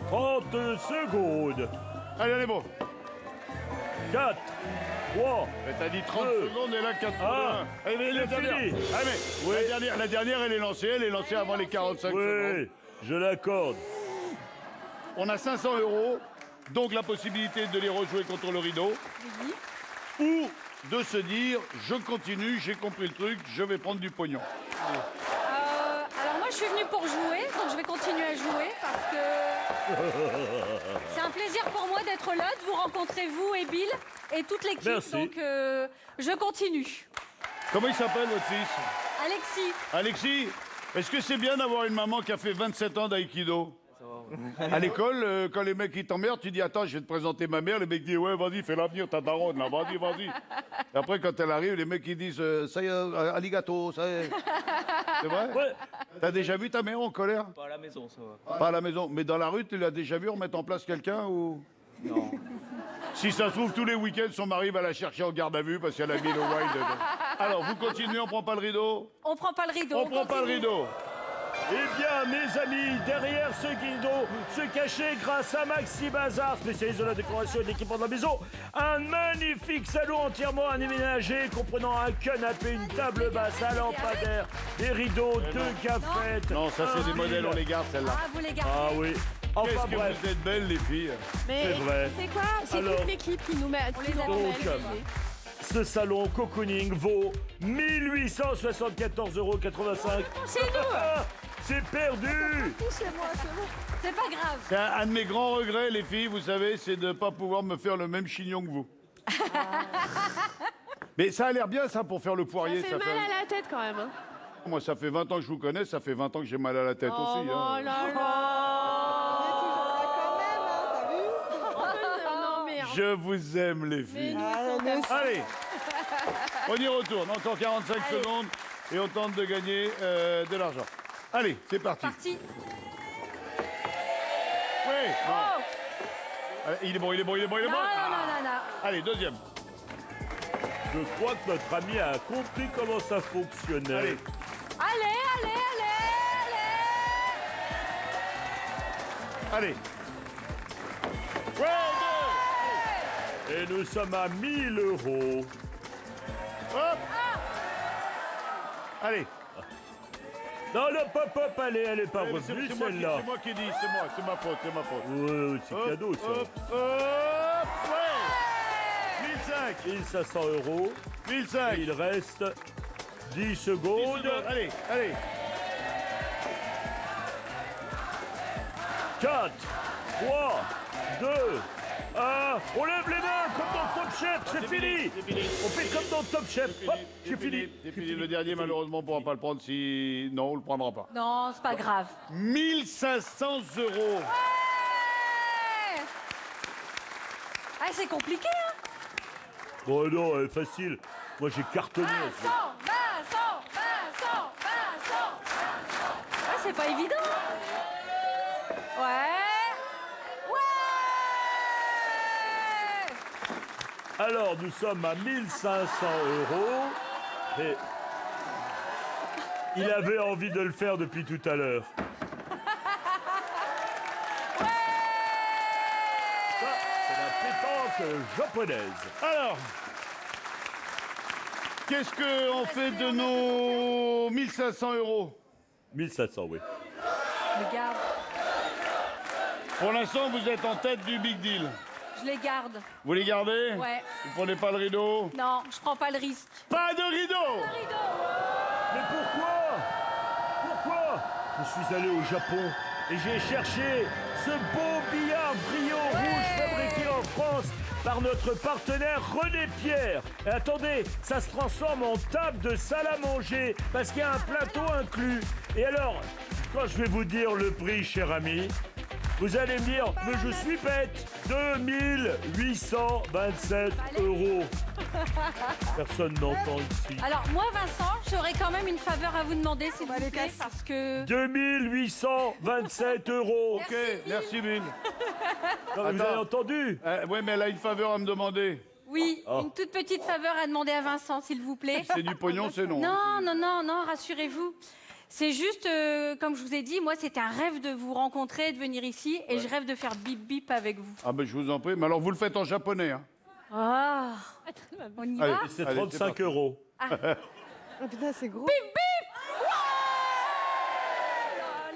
30 secondes. Allez, bon. 4, 3, Mais t'as dit 30 Deux. secondes et là 4 Ah, Allez, mais la c'est dernière. fini. Ah, mais la dernière, elle est lancée avant les 45 secondes. oui, je l'accorde. On a 500 euros, donc la possibilité de les rejouer contre le rideau. Ou de se dire, je continue, j'ai compris le truc, je vais prendre du pognon. Alors moi, je suis venue pour jouer, donc je vais continuer à jouer parce que c'est un plaisir pour moi d'être là, de vous rencontrer, vous et Bill et toute l'équipe. Merci. Donc je continue. Comment il s'appelle, votre fils? Alexis, Alexis, est-ce que c'est bien d'avoir une maman qui a fait 27 ans d'aïkido? À l'école, quand les mecs ils t'emmerdent, tu dis attends, je vais te présenter ma mère. Les mecs disent ouais, vas-y, fais l'avenir, ta daronne là, vas-y. Et après, quand elle arrive, les mecs ils disent ça y est, alligato, ça y est. C'est vrai? Ouais. T'as déjà vu ta mère en colère? Pas à la maison, ça va. Pas à la maison, mais dans la rue, tu l'as déjà vu remettre en place quelqu'un ou? Non. Si ça se trouve, tous les week-ends, son mari va la chercher en garde à vue parce qu'elle a mis le wild. Alors, vous continuez, on prend pas le rideau? On prend pas le rideau. On prend pas le continue. rideau. Eh bien, mes amis, derrière ce guidon se cachait, grâce à Maxi Bazar, spécialiste de la décoration et de l'équipement de la maison, un magnifique salon entièrement aménagé, comprenant un canapé, une table basse, un lampadaire, des rideaux, deux cafettes. Non, ça, c'est des modèles, on les garde, celles-là. Ah, vous les gardez. Ah oui. Qu'est-ce Enfin que bref. vous êtes belles, les filles. Mais C'est vrai. c'est quoi? C'est Alors- toute l'équipe qui nous met On les qui nous aime. emmène Donc, veiller. Ce salon cocooning vaut 1874,85 €. Chez nous. C'est perdu. Tout chez moi, c'est bon. C'est pas grave. C'est un de mes grands regrets, les filles, vous savez, c'est de ne pas pouvoir me faire le même chignon que vous. Mais ça a l'air bien, ça, pour faire le poirier. Ça fait mal à la tête quand même. Hein. Moi, ça fait 20 ans que je vous connais, ça fait 20 ans que j'ai mal à la tête aussi. Oh hein. là là. On est toujours là quand même, hein, t'as vu? Non mais. Je vous aime, les filles. Allez, on y retourne. Encore 45 Allez. secondes et on tente de gagner de l'argent. Allez, c'est parti. Parti. Oui. Oh. Allez, il est bon, il est bon, il est bon, il est Non, bon. non, Ah. non, non, non. Allez, deuxième. Je crois que notre ami a compris comment ça fonctionnait. Allez. Allez, allez, allez, Allez. Ouais, Et nous sommes à 1000 €. deux. Hop. Allez. Non, le pop-up, allez, elle est pas Ouais, mais c'est revenue, moi qui- celle-là. c'est moi qui dis, c'est ma faute, c'est ma faute. Ouais, c'est Hop, cadeau, ça. Hop, hop, ouais. 1005. 1500 €. 1005. Il reste 10 10 secondes. secondes. Allez, allez. 4, 3, 2, 1. On lève les mains comme dans Top Chef, c'est fini. C'est fini. On fait comme dans Top Chef. Hop, j'ai fini. C'est fini. Le dernier, malheureusement, on ne pourra pas le prendre si... Non, on le prendra pas. non, c'est pas grave. 1500 €. Ouais. Ah, c'est compliqué, hein. Oh non, elle est facile. Moi, j'ai cartonné. Vincent, Vincent, Vincent, Vincent. Ouais, c'est pas évident, hein. Ouais. Ouais. Alors, nous sommes à 1500 €. Et il avait envie de le faire depuis tout à l'heure. Ça, c'est la pétanque japonaise. Alors, qu'est-ce qu'on fait de nos 1500 €? 1500, oui. Je les garde. Pour l'instant, vous êtes en tête du Big Deal. Je les garde. Vous les gardez? Ouais. Vous prenez pas le rideau? Non, je prends pas le risque. Pas de rideau! Mais pourquoi? Pourquoi? Je suis allé au Japon et j'ai cherché ce beau billard brillant rouge fabriqué en France par notre partenaire René Pierre. Et attendez, ça se transforme en table de salle à manger parce qu'il y a un plateau inclus. Et alors, quand je vais vous dire le prix, cher ami, vous allez me dire, mais je suis bête, 2827 €. Personne n'entend ici. Alors, moi, Vincent, j'aurais quand même une faveur à vous demander, s'il va vous les plaît, casser. parce que... 2827 €. Ok, merci Bill. Non, mais vous Attends. avez entendu? Ouais, mais elle a une faveur à me demander. Oui, une toute petite faveur à demander à Vincent, s'il vous plaît. C'est du pognon, c'est non. Non, non, non, non, rassurez-vous. C'est juste, comme je vous ai dit, moi, c'était un rêve de vous rencontrer, de venir ici, et je rêve de faire bip bip avec vous. Ah ben je vous en prie. Mais alors vous le faites en japonais, hein? Ah, on y Allez. va? C'est Allez, 35 c'est €. Oh putain, c'est gros. La,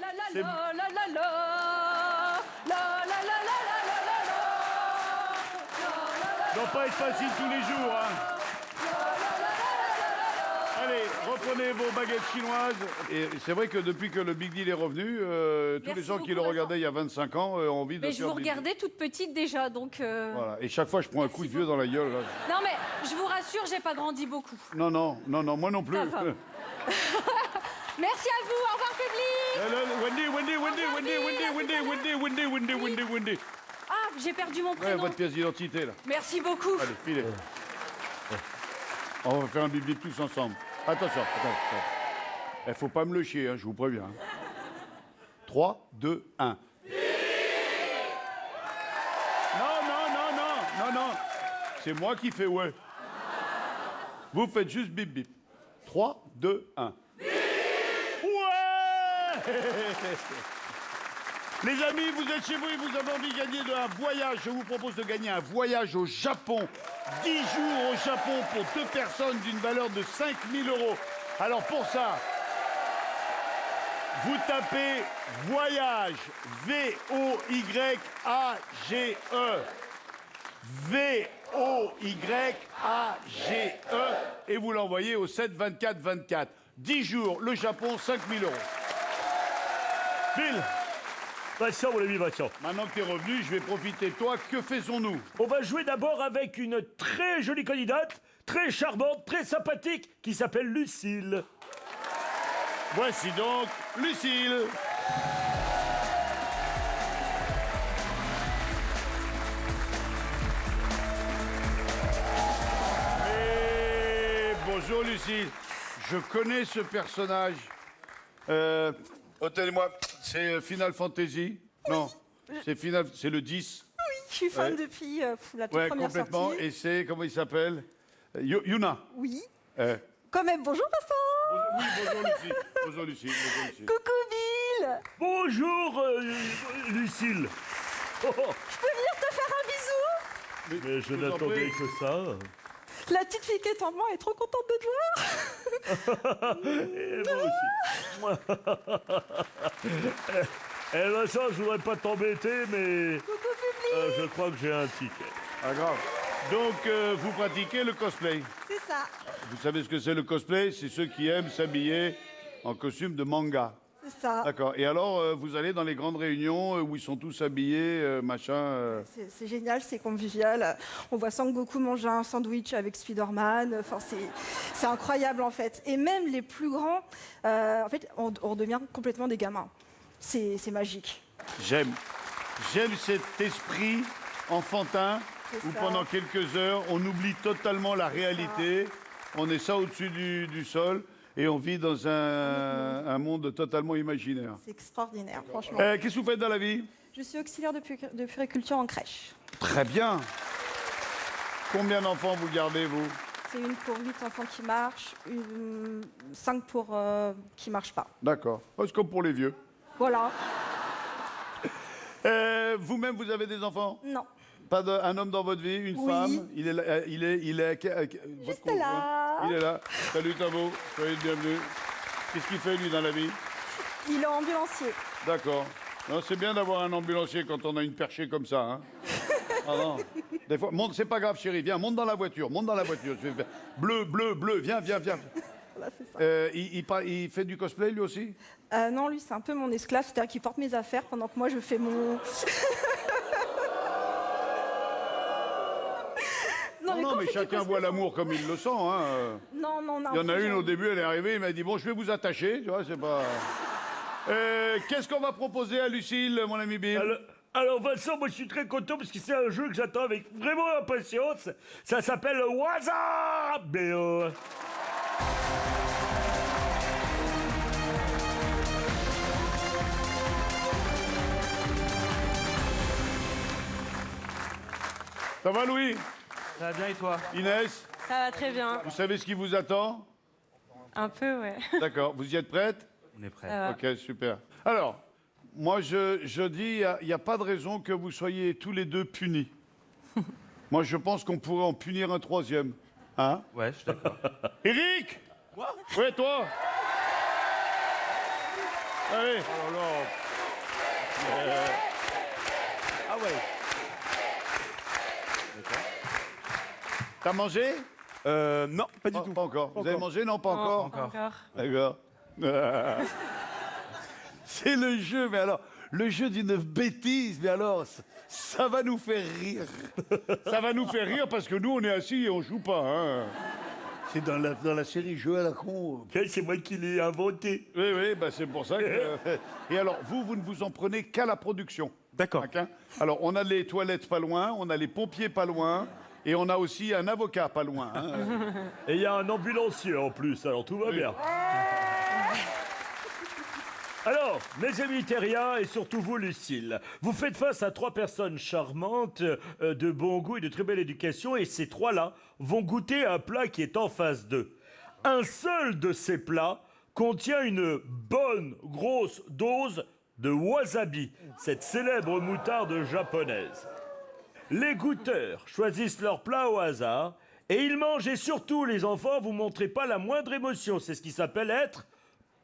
la, la, la, la, la, la. La, la, la, la, la, la, la, la. Ça va pas être facile tous les jours, hein? Allez, reprenez vos baguettes chinoises. Et c'est vrai que depuis que le Big Deal est revenu, tous Merci les gens qui le beaucoup, regardaient il y a 25 ans ont envie de Mais je faire vous Big Deal. regardais toute petite déjà, donc... Voilà. Et chaque fois, je prends un coup de vieux dans la gueule. Là. Non, mais je vous rassure, j'ai pas grandi beaucoup. Non, non, non, non, moi non plus. Ça va. Merci à vous, au revoir public. Wendy, Wendy, Wendy, Wendy, Wendy, Wendy, Wendy, Wendy, Wendy, Wendy, Wendy. Ah, j'ai perdu mon Ouais, prénom. votre pièce d'identité, là. Merci beaucoup. Allez, filez. On va faire un bip bip tous ensemble. Attention, attention. Il faut pas me le chier, hein, je vous préviens. 3, 2, 1. Non, non, non, non, non, non. c'est moi qui fais ouais. Vous faites juste bip bip. 3, 2, 1. Ouais. Les amis, vous êtes chez vous et vous avez envie de gagner un voyage. Je vous propose de gagner un voyage au Japon. 10 jours au Japon pour 2 personnes d'une valeur de 5 000 €. Alors pour ça, vous tapez voyage, V-O-Y-A-G-E. V-O-Y-A-G-E. Et vous l'envoyez au 7 24 24. 10 jours, le Japon, 5 000 €. Bill, Vincent, mon ami Vincent. Maintenant que tu es revenu, je vais profiter de toi. Que faisons-nous? On va jouer d'abord avec une très jolie candidate, très charmante, très sympathique, qui s'appelle Lucille. Voici donc Lucille. Et bonjour Lucille. Je connais ce personnage. Tenez-moi, c'est Final Fantasy? Non, c'est le 10. Je suis fan Ouais. depuis la toute Ouais, première complètement. sortie. Et c'est, comment il s'appelle? Yuna. Oui. Euh, Quand même, bonjour Vincent. Oui, bonjour Lucie. Bonjour Lucie. Bonjour Lucie. Coucou Bill. Bonjour, Lucille. Oh, Je peux venir te faire un bisou? mais je vous en n'attendais prie. que ça. La petite fille qui est en moi est trop contente de te voir. Et moi aussi. Eh Vincent, je voudrais pas t'embêter, mais Coucou public. je crois que j'ai un ticket. Ah, grave. Donc, vous pratiquez le cosplay. C'est ça. Vous savez ce que c'est le cosplay? C'est ceux qui aiment s'habiller en costume de manga. C'est ça. D'accord. Et alors, vous allez dans les grandes réunions où ils sont tous habillés, machin. C'est génial, c'est convivial. On voit Sangoku manger un sandwich avec Spider-Man. Enfin, c'est incroyable en fait. Et même les plus grands, en fait, on devient complètement des gamins. C'est magique. J'aime cet esprit enfantin C'est où ça. pendant quelques heures, on oublie totalement la réalité. On est ça au-dessus du sol et on vit dans un monde totalement imaginaire. C'est extraordinaire, franchement. Qu'est-ce que vous faites dans la vie? Je suis auxiliaire de puériculture en crèche. Très bien. Combien d'enfants vous gardez, vous? C'est une pour 8 enfants qui marchent, 5 pour qui marchent pas. D'accord. C'est comme pour les vieux. Voilà. Vous-même, vous avez des enfants? Non. Pas un homme dans votre vie, une Oui. femme? Il est là, votre Juste conjoint? là. Il est là. Salut Tavo, soyez le bienvenu. Qu'est-ce qu'il fait lui dans la vie? Il est ambulancier. D'accord. Non, c'est bien d'avoir un ambulancier quand on a une perchée comme ça. Hein. Ah non. Des fois, monte, c'est pas grave, chérie. Viens, monte dans la voiture. Monte dans la voiture. Je vais faire bleu, bleu, bleu. Viens, viens, viens. Voilà, c'est ça. Il fait du cosplay lui aussi? Non, lui, c'est un peu mon esclave, c'est-à-dire qu'il porte mes affaires pendant que moi, je fais mon... Non, mais chacun voit l'amour comme il le sent. Hein. Non, non, non. Il y en a une au début, elle est arrivée, il m'a dit bon, je vais vous attacher. Tu vois, c'est pas. Qu'est-ce qu'on va proposer à Lucille, mon ami Bill? Alors Vincent, moi je suis très content parce que c'est un jeu que j'attends avec vraiment impatience. Ça s'appelle Waza BO. Ça va, Louis? Ça va bien et toi? Inès? Ça va très bien. Vous savez ce qui vous attend? Un peu, ouais. D'accord. Vous y êtes prête? On est prêts. Ok, super. Alors, moi, je dis, il n'y a pas de raison que vous soyez tous les deux punis. Moi, je pense qu'on pourrait en punir un troisième. Hein? Ouais, je suis d'accord. Eric? Moi? Ouais, toi? Allez. Ah ouais. T'as mangé? Non, pas du Pas, tout. pas encore. Vous avez mangé? Non, pas encore. Encore. D'accord. C'est le jeu, mais alors, le jeu d'une bêtise, mais alors, ça va nous faire rire. Ça va nous faire rire parce que nous, on est assis et on joue pas. Hein. C'est dans la série Jeux à la con. C'est moi qui l'ai inventé. Oui, oui, bah c'est pour ça que... Et alors, vous ne vous en prenez qu'à la production. D'accord. D'accord. Alors, on a les toilettes pas loin, on a les pompiers pas loin, et on a aussi un avocat pas loin. Hein. Et il y a un ambulancier en plus, alors tout va bien. Alors, mes amis terriens et surtout vous, Lucille, vous faites face à 3 personnes charmantes, de bon goût et de très belle éducation, et ces 3-là vont goûter un plat qui est en face d'eux. Un seul de ces plats contient une bonne grosse dose de wasabi, cette célèbre moutarde japonaise. Les goûteurs choisissent leur plat au hasard, et ils mangent, et surtout, les enfants, vous montrez pas la moindre émotion, c'est ce qui s'appelle être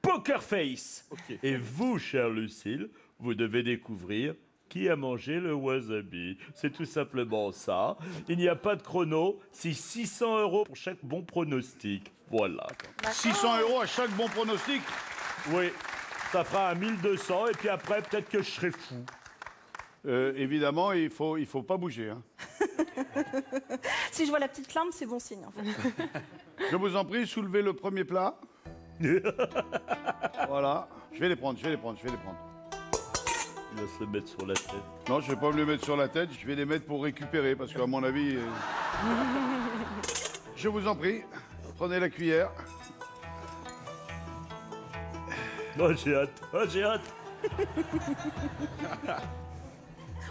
poker face. Et vous, chère Lucille, vous devez découvrir qui a mangé le wasabi. C'est tout simplement ça. Il n'y a pas de chrono. C'est 600 € pour chaque bon pronostic. Voilà. 600 € à chaque bon pronostic. Oui, ça fera un 1200 et puis après, peut-être que je serai fou. Évidemment, il faut pas bouger. Hein. Si je vois la petite larme, c'est bon signe. En fait. Je vous en prie, soulevez le premier plat. Voilà. Je vais les prendre. Il va se mettre sur la tête. Non, je vais pas me les mettre sur la tête, je vais les mettre pour récupérer, parce qu'à mon avis... Je vous en prie, prenez la cuillère. Oh, j'ai hâte. Oh, j'ai hâte.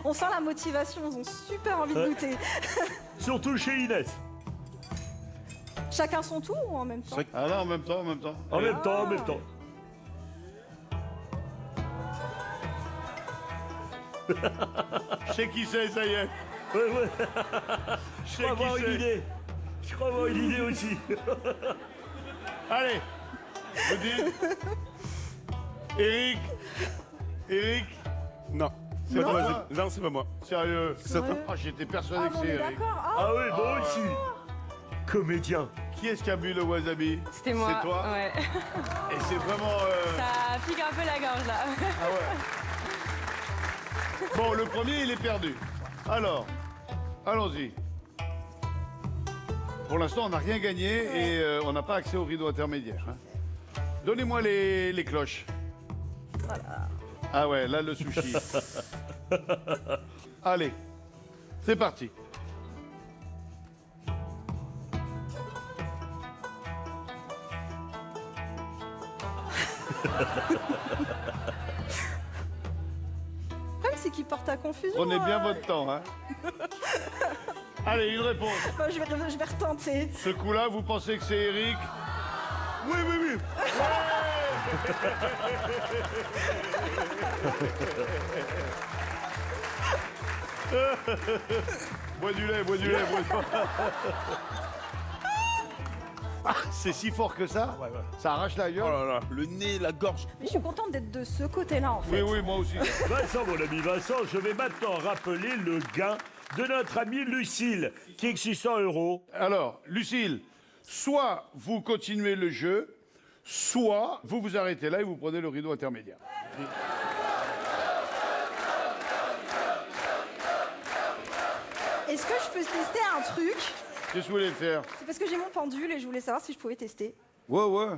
On sent la motivation, ils ont super envie de goûter. Surtout chez Inès. Chacun son tour ou en même temps? Ah non, en même temps. En même temps, en même temps. Je sais qui c'est, ça y est. Ouais. Je Je sais crois avoir qui une c'est. idée. Je crois avoir une idée aussi. Allez, vous dites. Eric, Non. c'est pas toi. Non, c'est pas moi. Sérieux. Ouais. Ah, j'étais persuadé Ah, que bon, on c'est est Eric. d'accord. Ah, Ah oui, moi aussi. Comédien. Qui est-ce qui a bu le wasabi? C'était moi. C'est toi. Ouais. Et c'est vraiment... Ça pique un peu la gorge là. Ah ouais. Bon, le premier, il est perdu. Alors, allons-y. Pour l'instant, on n'a rien gagné et on n'a pas accès au rideau intermédiaire. Hein. Donnez-moi les cloches. voilà. Ah ouais, là, le sushi. Allez, c'est parti. Le problème, c'est qu'il porte à confusion. Prenez bien votre temps. Hein. Allez, une réponse. Moi, je vais retenter. Ce coup-là, vous pensez que c'est Eric? Oui. Bois du lait. Ah, c'est si fort que ça? Ça arrache la gueule? Oh là là, le nez, la gorge. Mais je suis contente d'être de ce côté-là, en fait. Oui, moi aussi. Vincent, mon ami Vincent, je vais maintenant rappeler le gain de notre amie Lucille, qui est 600 €. Alors, Lucille, soit vous continuez le jeu, soit vous vous arrêtez là et vous prenez le rideau intermédiaire. Est-ce que je peux tester un truc? Qu'est-ce que vous voulez faire? C'est parce que j'ai mon pendule et je voulais savoir si je pouvais tester. Ouais.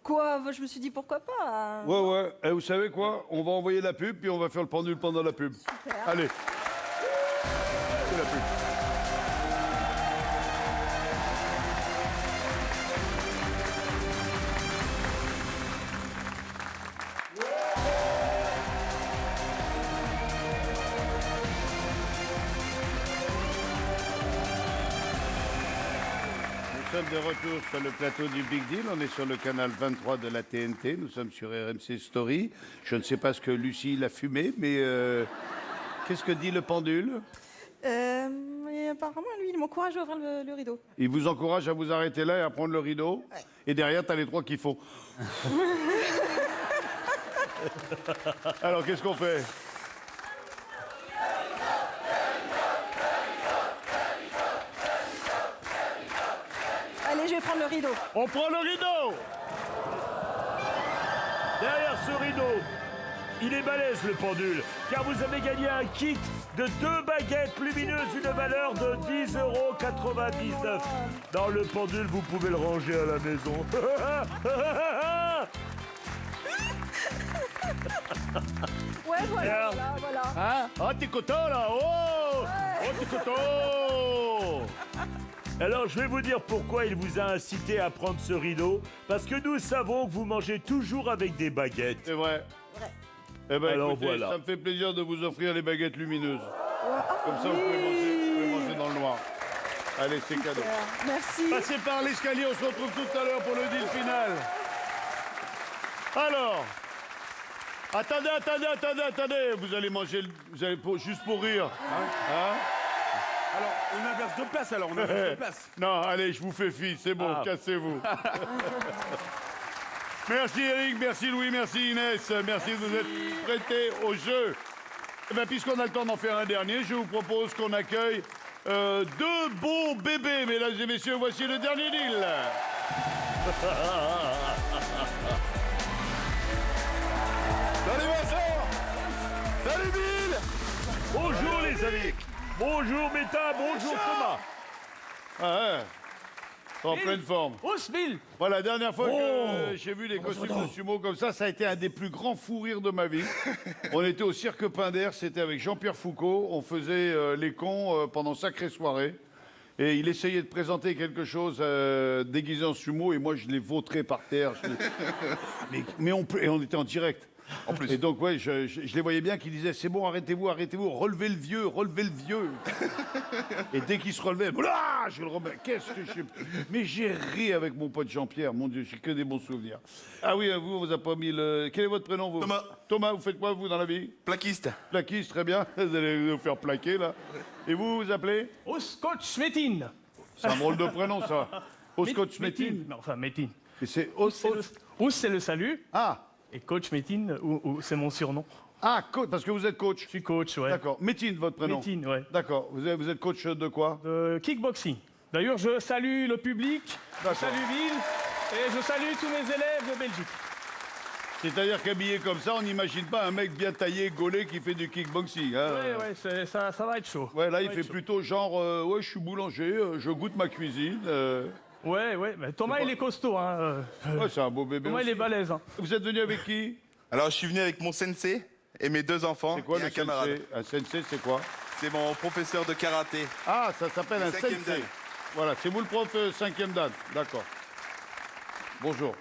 Quoi? Je me suis dit pourquoi pas. Ouais. Et vous savez quoi? On va envoyer la pub, puis on va faire le pendule pendant la pub. Allez. C'est la pub. Nous sommes de retour sur le plateau du Big Deal. On est sur le canal 23 de la TNT. Nous sommes sur RMC Story. Je ne sais pas ce que Lucille a fumé, mais qu'est-ce que dit le pendule? Et apparemment, lui, il m'encourage à ouvrir le rideau. Il vous encourage à vous arrêter là et à prendre le rideau. Ouais. Et derrière, t'as les trois qui font. Alors, qu'est-ce qu'on fait? Allez, je vais prendre le rideau. On prend le rideau. Derrière ce rideau, il est balèze le pendule, car vous avez gagné un kit de 2 baguettes lumineuses d'une valeur de 10,99 €. Dans le pendule, vous pouvez le ranger à la maison. Ouais, voilà, Merde. voilà. Hein? Ah, t'es content là? Oh! Oh, t'es content! Alors, je vais vous dire pourquoi il vous a incité à prendre ce rideau. Parce que nous savons que vous mangez toujours avec des baguettes. C'est vrai. Eh ben, Alors écoutez, voilà. ça me fait plaisir de vous offrir les baguettes lumineuses. Comme ça, vous pouvez manger dans le noir. Allez, c'est cadeau. Merci. Passez par l'escalier, on se retrouve tout à l'heure pour le deal final. Alors, attendez. Vous allez manger, juste pour rire. Hein? Alors, on inverse de place alors, on inverse de place. Non, allez, je vous fais fi, c'est bon, cassez-vous. Merci Eric, merci Louis, merci Inès, merci de vous être prêtés au jeu. Eh bien, puisqu'on a le temps d'en faire un dernier, je vous propose qu'on accueille deux beaux bébés, mesdames et messieurs. Voici le dernier deal. Salut Vincent. Salut Bill. Bonjour les amis. Bonjour Méta, bonjour Thomas. Ah ouais, en pleine forme. Ous, Bill. Voilà, la dernière fois Oh. que j'ai vu les costumes de sumo comme ça a été un des plus grands fous rires de ma vie. On était au Cirque Pinder, c'était avec Jean-Pierre Foucault. On faisait les cons pendant sacrée soirée. Et il essayait de présenter quelque chose déguisé en sumo et moi je l'ai vautré par terre. Mais on était en direct. En plus. Et donc, ouais, je les voyais bien qui disaient c'est bon, arrêtez-vous, relevez le vieux. Et dès qu'il se relevait, voilà, je le remets. Qu'est-ce que je. Mais j'ai ri avec mon pote Jean-Pierre, mon Dieu, j'ai que des bons souvenirs. Ah oui, vous, on vous a pas mis le. Quel est votre prénom, vous? Thomas. Thomas, vous faites quoi, vous, dans la vie? Plaquiste. Plaquiste, très bien. Vous allez vous faire plaquer, là. Et vous, vous appelez? Ous, coach Métine. C'est un drôle de prénom, ça. Oscott Métine. Mais enfin, Métine. Et c'est Ous, c'est le salut. Ah, Et coach Métine, c'est mon surnom. parce que vous êtes coach. Je suis coach, ouais. D'accord. Métine, votre prénom. Métine, ouais. D'accord. Vous êtes coach de quoi? De kickboxing. D'ailleurs, je salue le public, je D'accord. salue Bill, et je salue tous mes élèves de Belgique. C'est-à-dire qu'habillé comme ça, on n'imagine pas un mec bien taillé, gaulé, qui fait du kickboxing. Hein. Ouais, ça va être chaud. Ouais, là, il Ça va fait être chaud. plutôt genre, ouais, je suis boulanger, je goûte ma cuisine. Ouais, mais Thomas, il est costaud, hein. Ouais, c'est un beau bébé Thomas, il aussi. est balèze, hein. Vous êtes venu avec qui? Alors, je suis venu avec mon sensei et mes deux enfants C'est quoi et le un camarade. sensei? Un sensei, c'est quoi? C'est mon professeur de karaté. Ah, ça s'appelle un Cinquième sensei. dan. Voilà, c'est vous le prof 5e dan. D'accord. Bonjour.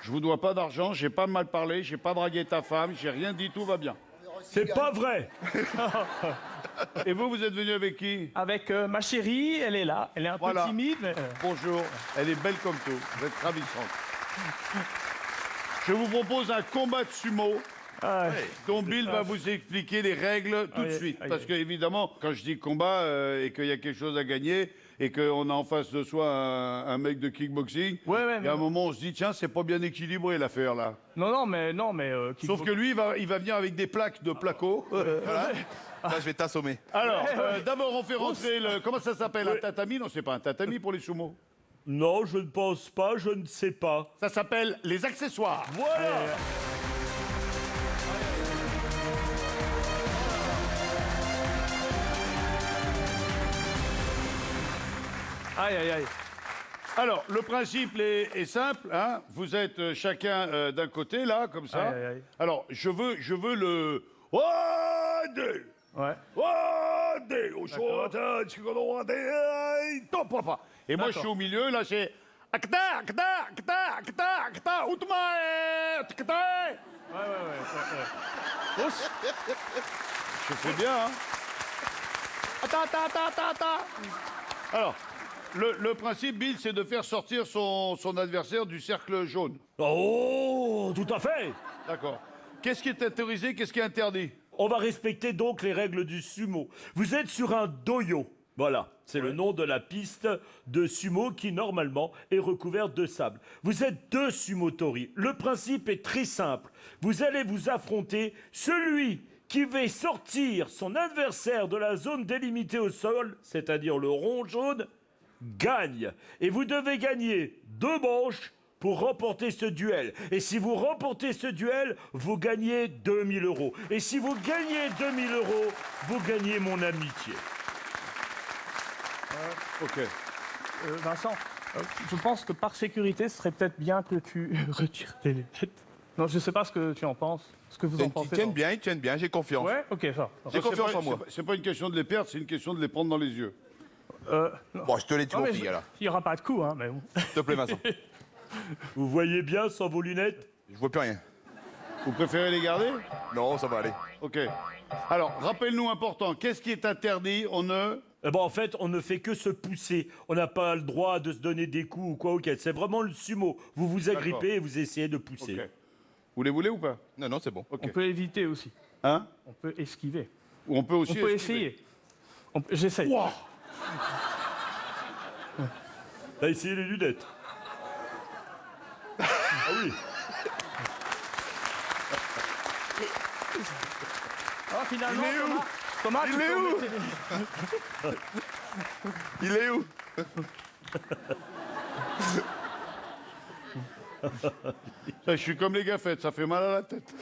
Je vous dois pas d'argent, j'ai pas mal parlé, j'ai pas dragué ta femme, j'ai rien dit, tout va bien. C'est pas vrai. Et vous, vous êtes venu avec qui? Avec ma chérie, elle est là. Elle est un Voilà. peu timide, mais... Bonjour, elle est belle comme tout, vous êtes ravissante. Je vous propose un combat de sumo dont Bill va vous expliquer les règles tout de Aïe, suite. aïe, Parce aïe. que, évidemment, quand je dis combat et qu'il y a quelque chose à gagner et qu'on a en face de soi un mec de kickboxing, Ouais, il y a un moment où on se dit, tiens, c'est pas bien équilibré l'affaire là. Non, mais... Sauf que lui, il va venir avec des plaques de placo. Voilà. Là, je vais t'assommer. Alors, d'abord, on fait rentrer le. Comment ça s'appelle? Un tatami? Non, c'est pas un tatami pour les sumo. Non, je ne pense pas, je ne sais pas. Ça s'appelle les accessoires. Voilà. Aïe. Alors, le principe est simple. Hein. Vous êtes chacun d'un côté, là, comme ça. Aïe. Alors, je veux le. Ode! Ouais. Ode! Top, papa. Et moi, je suis au milieu, là, c'est. Akta, akta, akta, akta, akta, utmae, akta. Ouais. Ous, Je fais bien, hein. Alors, le principe, Bill, c'est de faire sortir son adversaire du cercle jaune. Oh, tout à fait. D'accord. Qu'est-ce qui est autorisé, qu'est-ce qui est interdit? On va respecter donc les règles du sumo. Vous êtes sur un doyo. Voilà, c'est le nom de la piste de sumo qui, normalement, est recouverte de sable. Vous êtes deux sumotori. Le principe est très simple. Vous allez vous affronter. Celui qui va sortir son adversaire de la zone délimitée au sol, c'est-à-dire le rond jaune, gagne. Et vous devez gagner 2 manches pour remporter ce duel. Et si vous remportez ce duel, vous gagnez 2000 €. Et si vous gagnez 2000 €, vous gagnez mon amitié. Ok. Vincent, je pense que par sécurité, ce serait peut-être bien que tu retires tes lunettes. Non, je sais pas ce que tu en penses. Ce que vous en Ils pensez. tiennent bien, j'ai confiance. Ouais, ok, ça. J'ai confiance en moi. C'est pas une question de les perdre, c'est une question de les prendre dans les yeux. Bon, je te l'ai dit, Non, mon mais fille, alors. il n'y aura pas de coup, hein, mais bon. S'il te plaît, Vincent. Vous voyez bien sans vos lunettes? Je vois plus rien. Vous préférez les garder? Non, ça va aller. Ok. Alors, rappelle-nous important, qu'est-ce qui est interdit? On ne... Eh ben, en fait, on ne fait que se pousser. On n'a pas le droit de se donner des coups ou quoi. Ok, c'est vraiment le sumo. Vous vous agrippez et vous essayez de pousser. Ok. Vous les voulez ou pas? Non, non, c'est bon. Ok. On peut éviter aussi. Hein? On peut esquiver. Ou on peut aussi... On peut esquiver. essayer. J'essaye. Ouah. T'as essayé les lunettes. Ah oui. Ah, finalement, Il est où Thomas, Il tu est peux où mettre- Il est où? Ça, je suis comme les gaffettes, ça fait mal à la tête.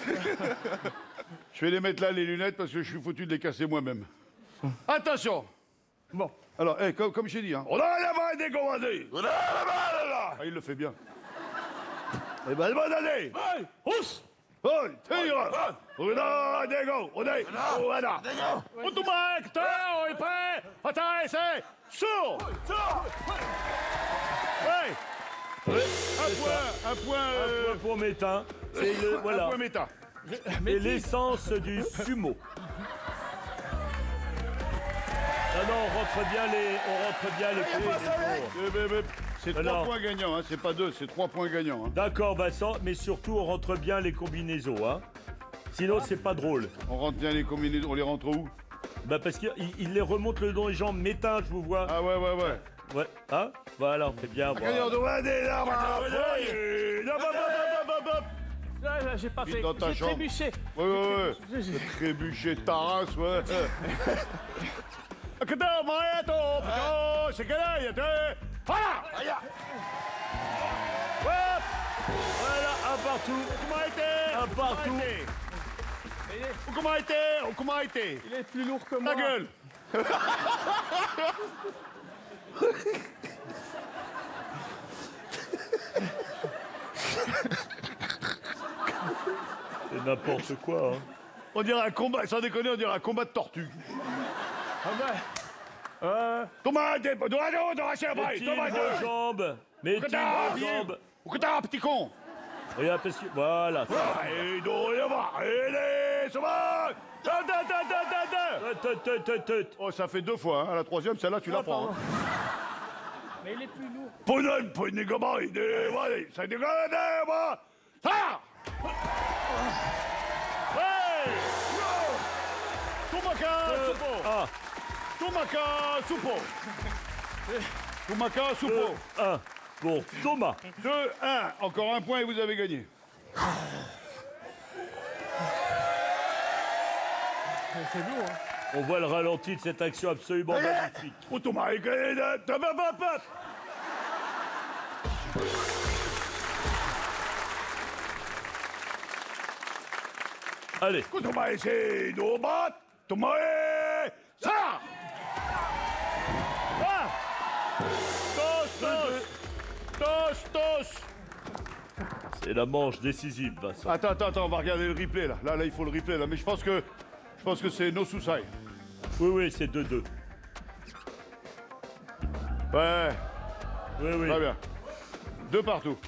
Je vais les mettre là, les lunettes, parce que je suis foutu de les casser moi-même. Attention! Bon. Alors, comme j'ai dit, hein, on a la main décommandée! On a la main là! Ah, il le fait bien. Eh ben, bonne année! Hey, housse. Hoi, tire! On a des go! On est! On a! On te marque! On est prêt! Attends, c'est! Sourd! Ouais! Un point Un point pour Métain. C'est le, un voilà. point méta. C'est l'essence du sumo. Non, non, on rentre bien les pieds. C'est Alors. 3 points gagnants, hein, c'est pas 2, c'est 3 points gagnants. Hein. D'accord, Vincent, mais surtout, on rentre bien les combinaisons, hein. Sinon, c'est pas drôle. On rentre bien les combinaisons, on les rentre où? Bah, parce qu'il les remonte le long des jambes. Métain, je vous vois. Ah ouais. Ouais, hein. Voilà, c'est bien. Gagnant de Wadé, là, Là, j'ai pas Vite fait. dans ta J'ai chambre. trébuché. Ouais. Trébucher ta race, ouais. C'est que là, il y a deux. Voilà! Voilà, un partout. Comment a été? Un partout. Comment a été? Il est plus lourd que moi. Ta gueule! C'est n'importe quoi, hein. On dirait un combat, sans déconner, on dirait un combat de tortue. Ah ben. Comment a été? Mets-il vos jambes. Mets-il vos jambes. Ou que t'as un petit con? Regarde, parce que... Voilà. ça. Et il doit y avoir. Allez, sauvage! Oh, ça fait 2 fois, hein. À la 3e, celle-là, tu la prends. Hein. Mais il est plus lourd. Pour une gamin, il est. Voilà, ça déconne, moi! Ça! Hey! Tomaka, Soupo! Ah, Tomaka, Soupo! Tomaka, Soupo! 1 pour Thomas. 2, 1. Encore un point et vous avez gagné. C'est lourd. Hein. On voit le ralenti de cette action absolument magnifique. Oh, Thomas, il gagne. Allez. Thomas, c'est nos battes. Thomas, ça! Ah! Tos! C'est la manche décisive, Vincent. Attends, on va regarder le replay là. Là, il faut le replay là. Mais je pense que c'est no suicide. Oui, c'est 2-2. Ouais, Oui. très bien. 2 partout.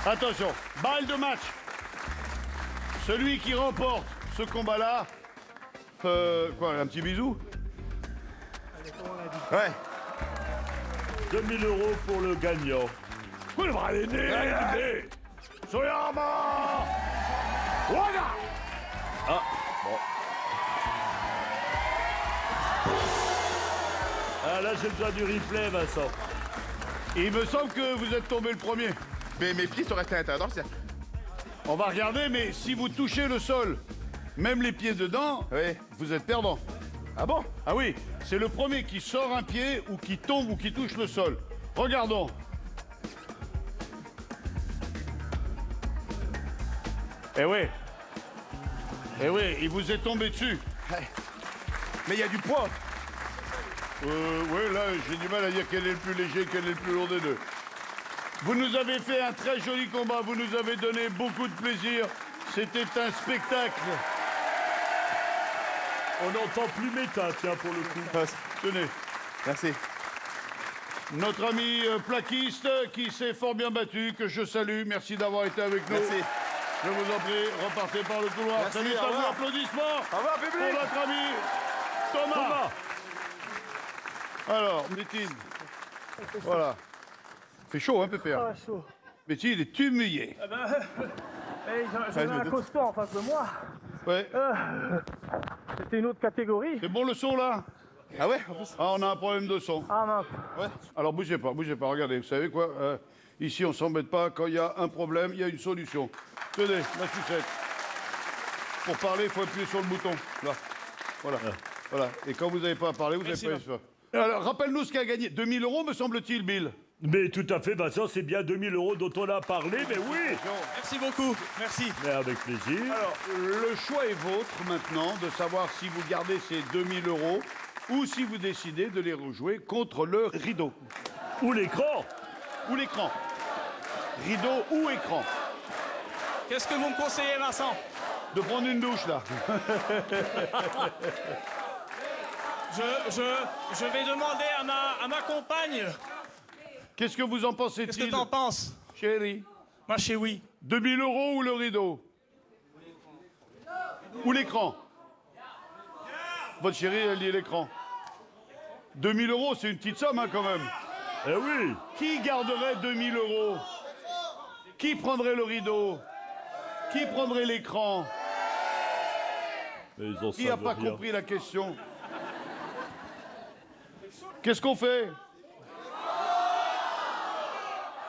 Attention, balle de match. Celui qui remporte ce combat-là. Quoi, un petit bisou? Ouais. 2000 € pour le gagnant. Soyama! Voilà! Ah, bon. Ah, là, j'ai besoin du replay, Vincent. Il me semble que vous êtes tombé le premier. Mais mes pieds sont restés à l'intérieur. On va regarder, mais si vous touchez le sol, même les pieds dedans, Oui. vous êtes perdant. Ah bon? Ah oui, c'est le premier qui sort un pied ou qui tombe ou qui touche le sol. Regardons. Eh oui. Eh oui, il vous est tombé dessus. Mais il y a du poids. Oui, là, j'ai du mal à dire quel est le plus léger, quel est le plus lourd des deux. Vous nous avez fait un très joli combat, vous nous avez donné beaucoup de plaisir. C'était un spectacle. On n'entend plus Métain, tiens, pour le coup. Tenez. Merci. Notre ami plaquiste qui s'est fort bien battu, que je salue. Merci d'avoir été avec nous. Merci. Je vous en prie, repartez par le couloir. Merci, Salut, au à vous, revoir. applaudissements Au revoir, pour public. notre ami Thomas. Alors, Métine. Voilà. Fait chaud, hein, Pépère? Ah, chaud. Métine, il est humilié. J'avais un costaud en face de moi. Ouais. C'était une autre catégorie. C'est bon le son, là? Ah ouais? Ah, on a un problème de son. Ah mince. Alors, bougez pas, regardez. Vous savez quoi? Ici, on s'embête pas. Quand il y a un problème, il y a une solution. Tenez, la sucette. Pour parler, il faut appuyer sur le bouton. Là. Voilà. Voilà. Et quand vous n'avez pas à parler, vous n'avez pas à faire. Alors, rappelle-nous ce qu'a gagné. 2000 €, me semble-t-il, Bill. Mais tout à fait, Vincent, c'est bien 2000 € dont on a parlé, mais oui. Merci beaucoup. Merci. Mais avec plaisir. Alors, le choix est vôtre maintenant de savoir si vous gardez ces 2000 € ou si vous décidez de les rejouer contre le rideau. Ou l'écran. Ou l'écran. Rideau ou écran. Qu'est-ce que vous me conseillez, Vincent? De prendre une douche, là. Je vais demander à ma compagne. Qu'est-ce que vous en pensez-t-il? Qu'est-ce que t'en penses? Chérie, Moi, chez oui. 2000 € ou le rideau? Ou l'écran? Votre chérie, elle dit l'écran. 2000 €, c'est une petite somme, hein, quand même. Eh oui. Qui garderait 2000 €? Qui prendrait le rideau? Qui prendrait l'écran? Mais ils en Qui n'a savent pas rien. compris la question? Qu'est-ce qu'on fait?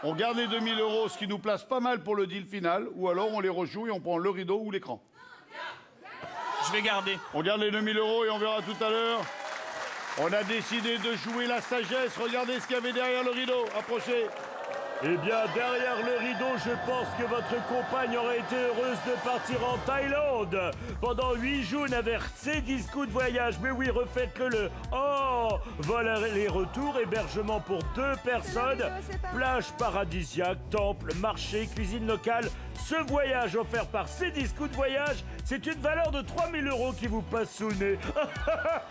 On garde les 2000 €, ce qui nous place pas mal pour le deal final, ou alors on les rejoue et on prend le rideau ou l'écran. Je vais garder. On garde les 2000 € et on verra tout à l'heure. On a décidé de jouer la sagesse. Regardez ce qu'il y avait derrière le rideau. Approchez. Eh bien, derrière le rideau, je pense que votre compagne aurait été heureuse de partir en Thaïlande pendant 8 jours avec ses discours de voyage. Mais oui, refaites-le. Oh, vol aller-retour, hébergement pour 2 personnes, plage paradisiaque, temple, marché, cuisine locale. Ce voyage offert par ces discours de voyage, c'est une valeur de 3000 € qui vous passe sous le nez.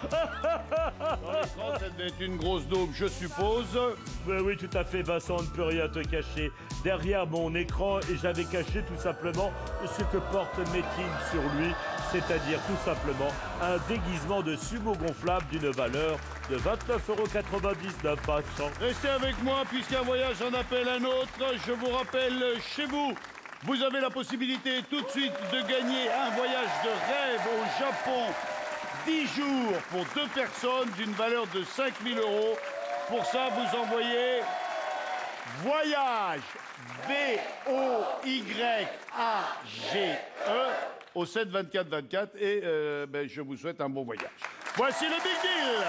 Dans l'écran, ça devait être une grosse daube, je suppose. Oui, tout à fait, Vincent, on ne peut rien te cacher. Derrière mon écran, et j'avais caché tout simplement ce que porte Métine sur lui, c'est-à-dire tout simplement un déguisement de sumo gonflable d'une valeur de 29,99 €, Vincent. Restez avec moi, puisqu'un voyage en appelle un autre. Je vous rappelle, chez vous, vous avez la possibilité tout de suite de gagner un voyage de rêve au Japon. 10 jours pour 2 personnes d'une valeur de 5000 €. Pour ça, vous envoyez voyage, V-O-Y-A-G-E, au 7 24 24 et je vous souhaite un bon voyage. Voici le Big Deal.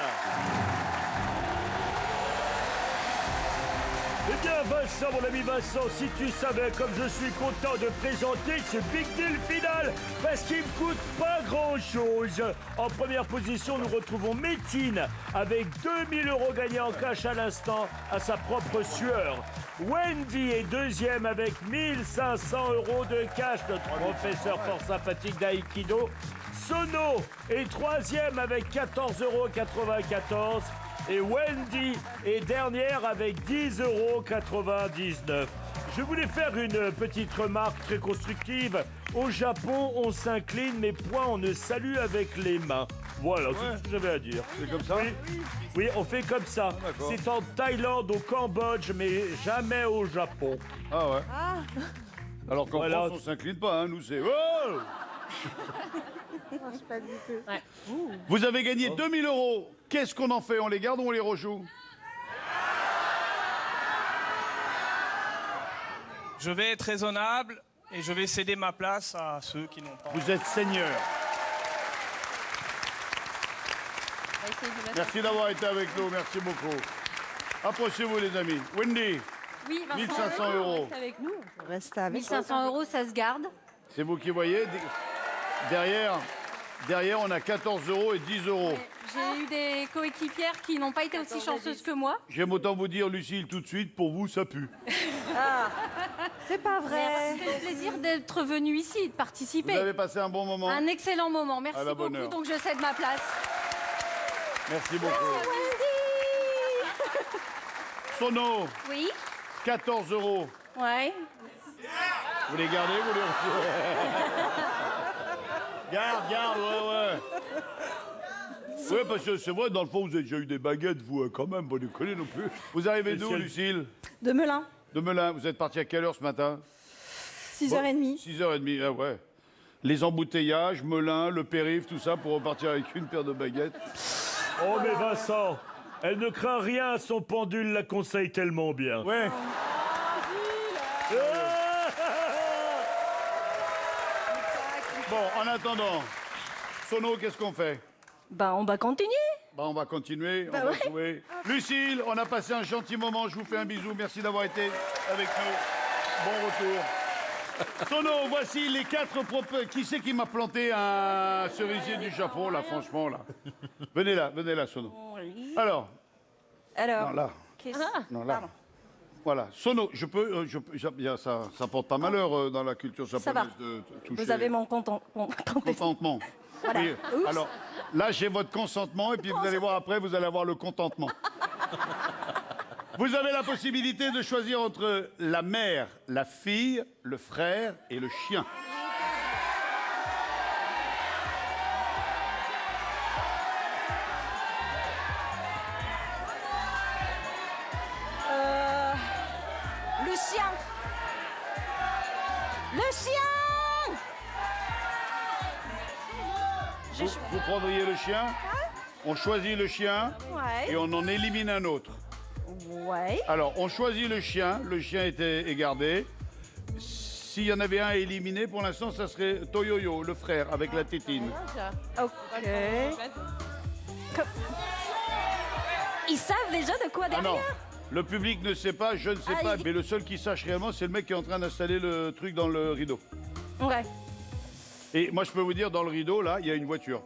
Eh bien, Vincent, mon ami Vincent, si tu savais comme je suis content de présenter ce Big Deal final, parce qu'il ne coûte pas grand-chose. En première position, nous retrouvons Métine, avec 2000 € gagnés en cash à l'instant, à sa propre sueur. Wendy est deuxième avec 1500 € de cash, notre professeur fort sympathique d'aïkido. Sono est troisième avec 14,94 €. Et Wendy est dernière avec 10,99 €. Je voulais faire une petite remarque très constructive. Au Japon, on s'incline, mais point on ne salue avec les mains. Voilà, c'est ce que j'avais à dire. C'est comme ça? Oui, on fait comme ça. d'accord. C'est en Thaïlande, au Cambodge, mais jamais au Japon. Ah ouais. Alors qu'en Voilà. France, on s'incline pas, hein, nous c'est... Oh Vous avez gagné 2000 €. Qu'est-ce qu'on en fait? On les garde ou on les rejoue? Je vais être raisonnable et je vais céder ma place à ceux qui n'ont pas. Vous êtes seigneur. On va essayer de mettre- Merci d'avoir été avec nous, merci beaucoup. Approchez-vous les amis. Wendy, Oui, Vincent, 1500 €. reste avec nous. Reste avec 1500 €, ça se garde. C'est vous qui voyez. Derrière, on a 14 € et 10 €. J'ai eu des coéquipières qui n'ont pas été aussi chanceuses que moi. J'aime autant vous dire, Lucille, tout de suite, pour vous, ça pue. C'est pas vrai. C'est un plaisir d'être venu ici et de Vous participer. avez passé un bon moment. Un excellent moment. Merci À la bonne beaucoup. heure. Donc je cède ma place. Merci beaucoup. Sono, Oui. 14 €. Ouais. Vous les gardez, vous les retirez? Garde, ouais. Ouais, parce que c'est vrai, dans le fond, vous avez déjà eu des baguettes, vous, quand même, pas déconner non plus. Vous arrivez d'où, Lucille? De Melun, De Melun. Vous êtes parti à quelle heure ce matin? 6h30. 6h30, ah ouais. Les embouteillages, Melun, le périph', tout ça, pour repartir avec une paire de baguettes. Oh, mais Vincent, elle ne craint rien, son pendule la conseille tellement bien. Ouais. Bon, en attendant, Sono, qu'est-ce qu'on fait? Ben, on va continuer. Bah, on va continuer, Bah on va ouais. jouer. Lucille, on a passé un gentil moment, je vous fais un bisou, merci d'avoir été avec nous. Bon retour. Sono, voici les 4 propos. Qui c'est qui m'a planté un cerisier du Japon, là, franchement, là? Venez là, Sono. Alors, Alors. non, là. Non, là. Voilà, Sono, je peux, ça porte pas malheur dans la culture japonaise va. de toucher. Vous avez mon Contentement. Voilà. Oui. Oups. Alors, là, j'ai votre consentement, et puis vous allez voir après, vous allez avoir le contentement. Vous avez la possibilité de choisir entre la mère, la fille, le frère et le chien. Le chien. Le chien. Vous prendriez le chien, on choisit le chien, et Ouais. on en élimine un autre. Ouais. Alors, on choisit le chien est gardé. S'il y en avait un à éliminer, pour l'instant, ça serait Toyoyo, le frère, avec la tétine. Ok. Ils savent déjà de quoi Ah derrière? non, le public ne sait pas, je ne sais Ah, pas, il- mais le seul qui sache réellement, c'est le mec qui est en train d'installer le truc dans le rideau. Ouais. Et moi, je peux vous dire, dans le rideau, là, il y a une voiture.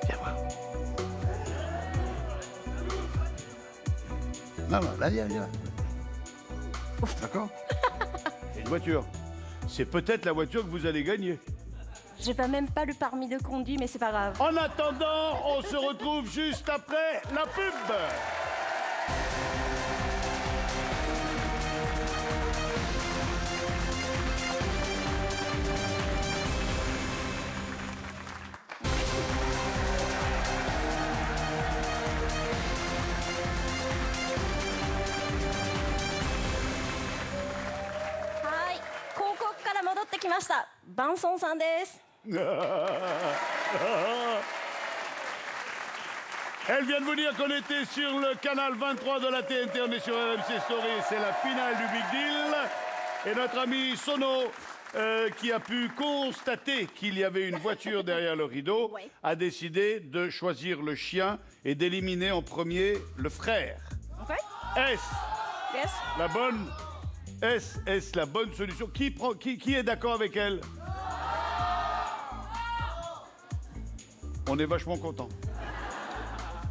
Viens voir. Non, là, viens. D'accord? Il y a une voiture. C'est peut-être la voiture que vous allez gagner. J'ai pas même pas le permis de conduire, mais c'est pas grave. En attendant, on se retrouve juste après la pub. Hi. 広告から戻ってきました。バンソンさんです。 Elle vient de vous dire qu'on était sur le canal 23 de la TNT, on est sur RMC Story, c'est la finale du Big Deal. Et notre ami Sono, qui a pu constater qu'il y avait une voiture derrière le rideau, Ouais. a décidé de choisir le chien et d'éliminer en premier le frère. Ok. Est-ce Yes. la bonne solution? Qui est d'accord avec elle? On est vachement content.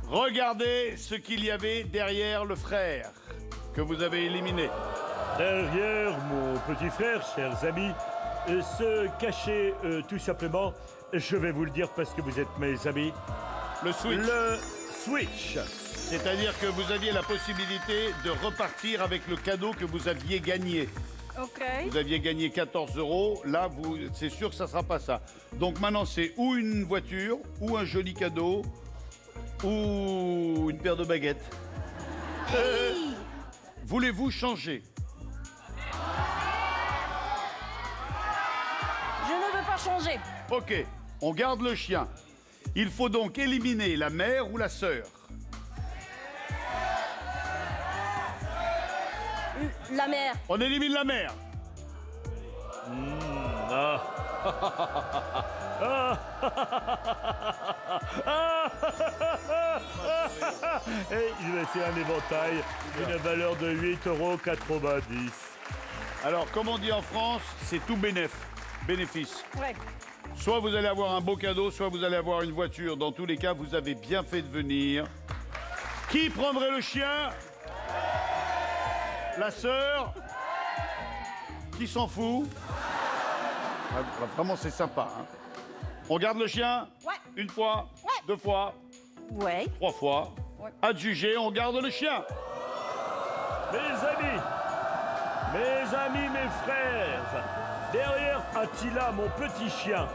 Regardez ce qu'il y avait derrière le frère que vous avez éliminé. Derrière mon petit frère, chers amis, se cachait tout simplement, je vais vous le dire parce que vous êtes mes amis, Le switch. le Switch. C'est-à-dire que vous aviez la possibilité de repartir avec le cadeau que vous aviez gagné. Ok. Vous aviez gagné 14 €. Là, c'est sûr que ça ne sera pas ça. Donc maintenant, c'est ou une voiture, ou un joli cadeau, ou une paire de baguettes. Voulez-vous changer? Je ne veux pas changer. Ok, on garde le chien. Il faut donc éliminer la mère ou la sœur. La mère. On élimine la mère. Et c'est un éventail d'une valeur de 8,90 €. Alors, comme on dit en France, c'est tout bénéfice. Ouais. Soit vous allez avoir un beau cadeau, soit vous allez avoir une voiture. Dans tous les cas, vous avez bien fait de venir. Qui prendrait le chien? La sœur? Qui s'en fout? Ah, vraiment, c'est sympa. Hein. On garde le chien? Ouais. Une fois, deux fois, Ouais. trois fois. Ouais. À te juger, on garde le chien. Mes amis, mes frères, derrière Attila, mon petit chien,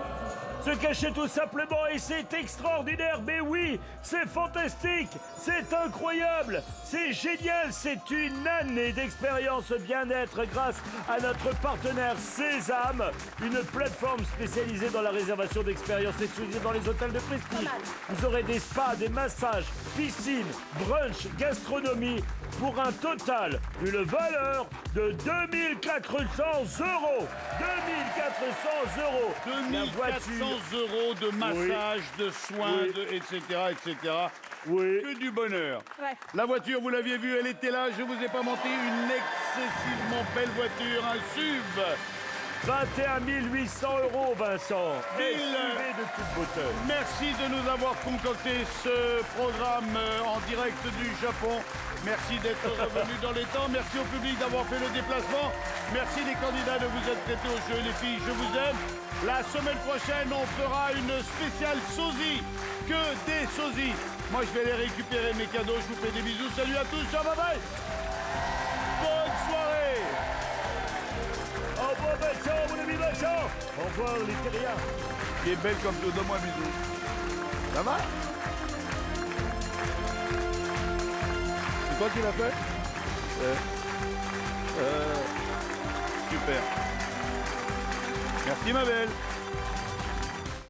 se cachait tout simplement, et c'est extraordinaire, mais oui, c'est fantastique, c'est incroyable, c'est génial, c'est une année d'expérience bien-être grâce à notre partenaire Sésame, une plateforme spécialisée dans la réservation d'expériences exclusives dans les hôtels de prestige. Vous aurez des spas, des massages, piscines, brunch, gastronomie, pour un total d'une valeur de 2400 euros. 2400 euros. La 2400 euros de massage, de soins, Oui. etc., etc. Oui. Que du bonheur. Ouais. La voiture, vous l'aviez vue, elle était là, je vous ai pas menti, une excessivement belle voiture, un SUV. 21 800 euros, Vincent. Bill. SUV de toute beauté. Merci de nous avoir concocté ce programme en direct du Japon. Merci d'être revenu dans les temps. Merci au public d'avoir fait le déplacement. Merci les candidats de vous être prêtés au jeu. Les filles, je vous aime. La semaine prochaine, on fera une spéciale sosie. Que des sosies. Moi, je vais aller récupérer mes cadeaux. Je vous fais des bisous. Salut à tous. Ciao, bye bye. Bonne soirée. Au revoir, Vincent, mon ami Vincent. Au revoir, les terriens. Qui est belle comme tout. Donne-moi un bisou. Ça va? C'est toi qui l'as fait? Super. Merci ma belle.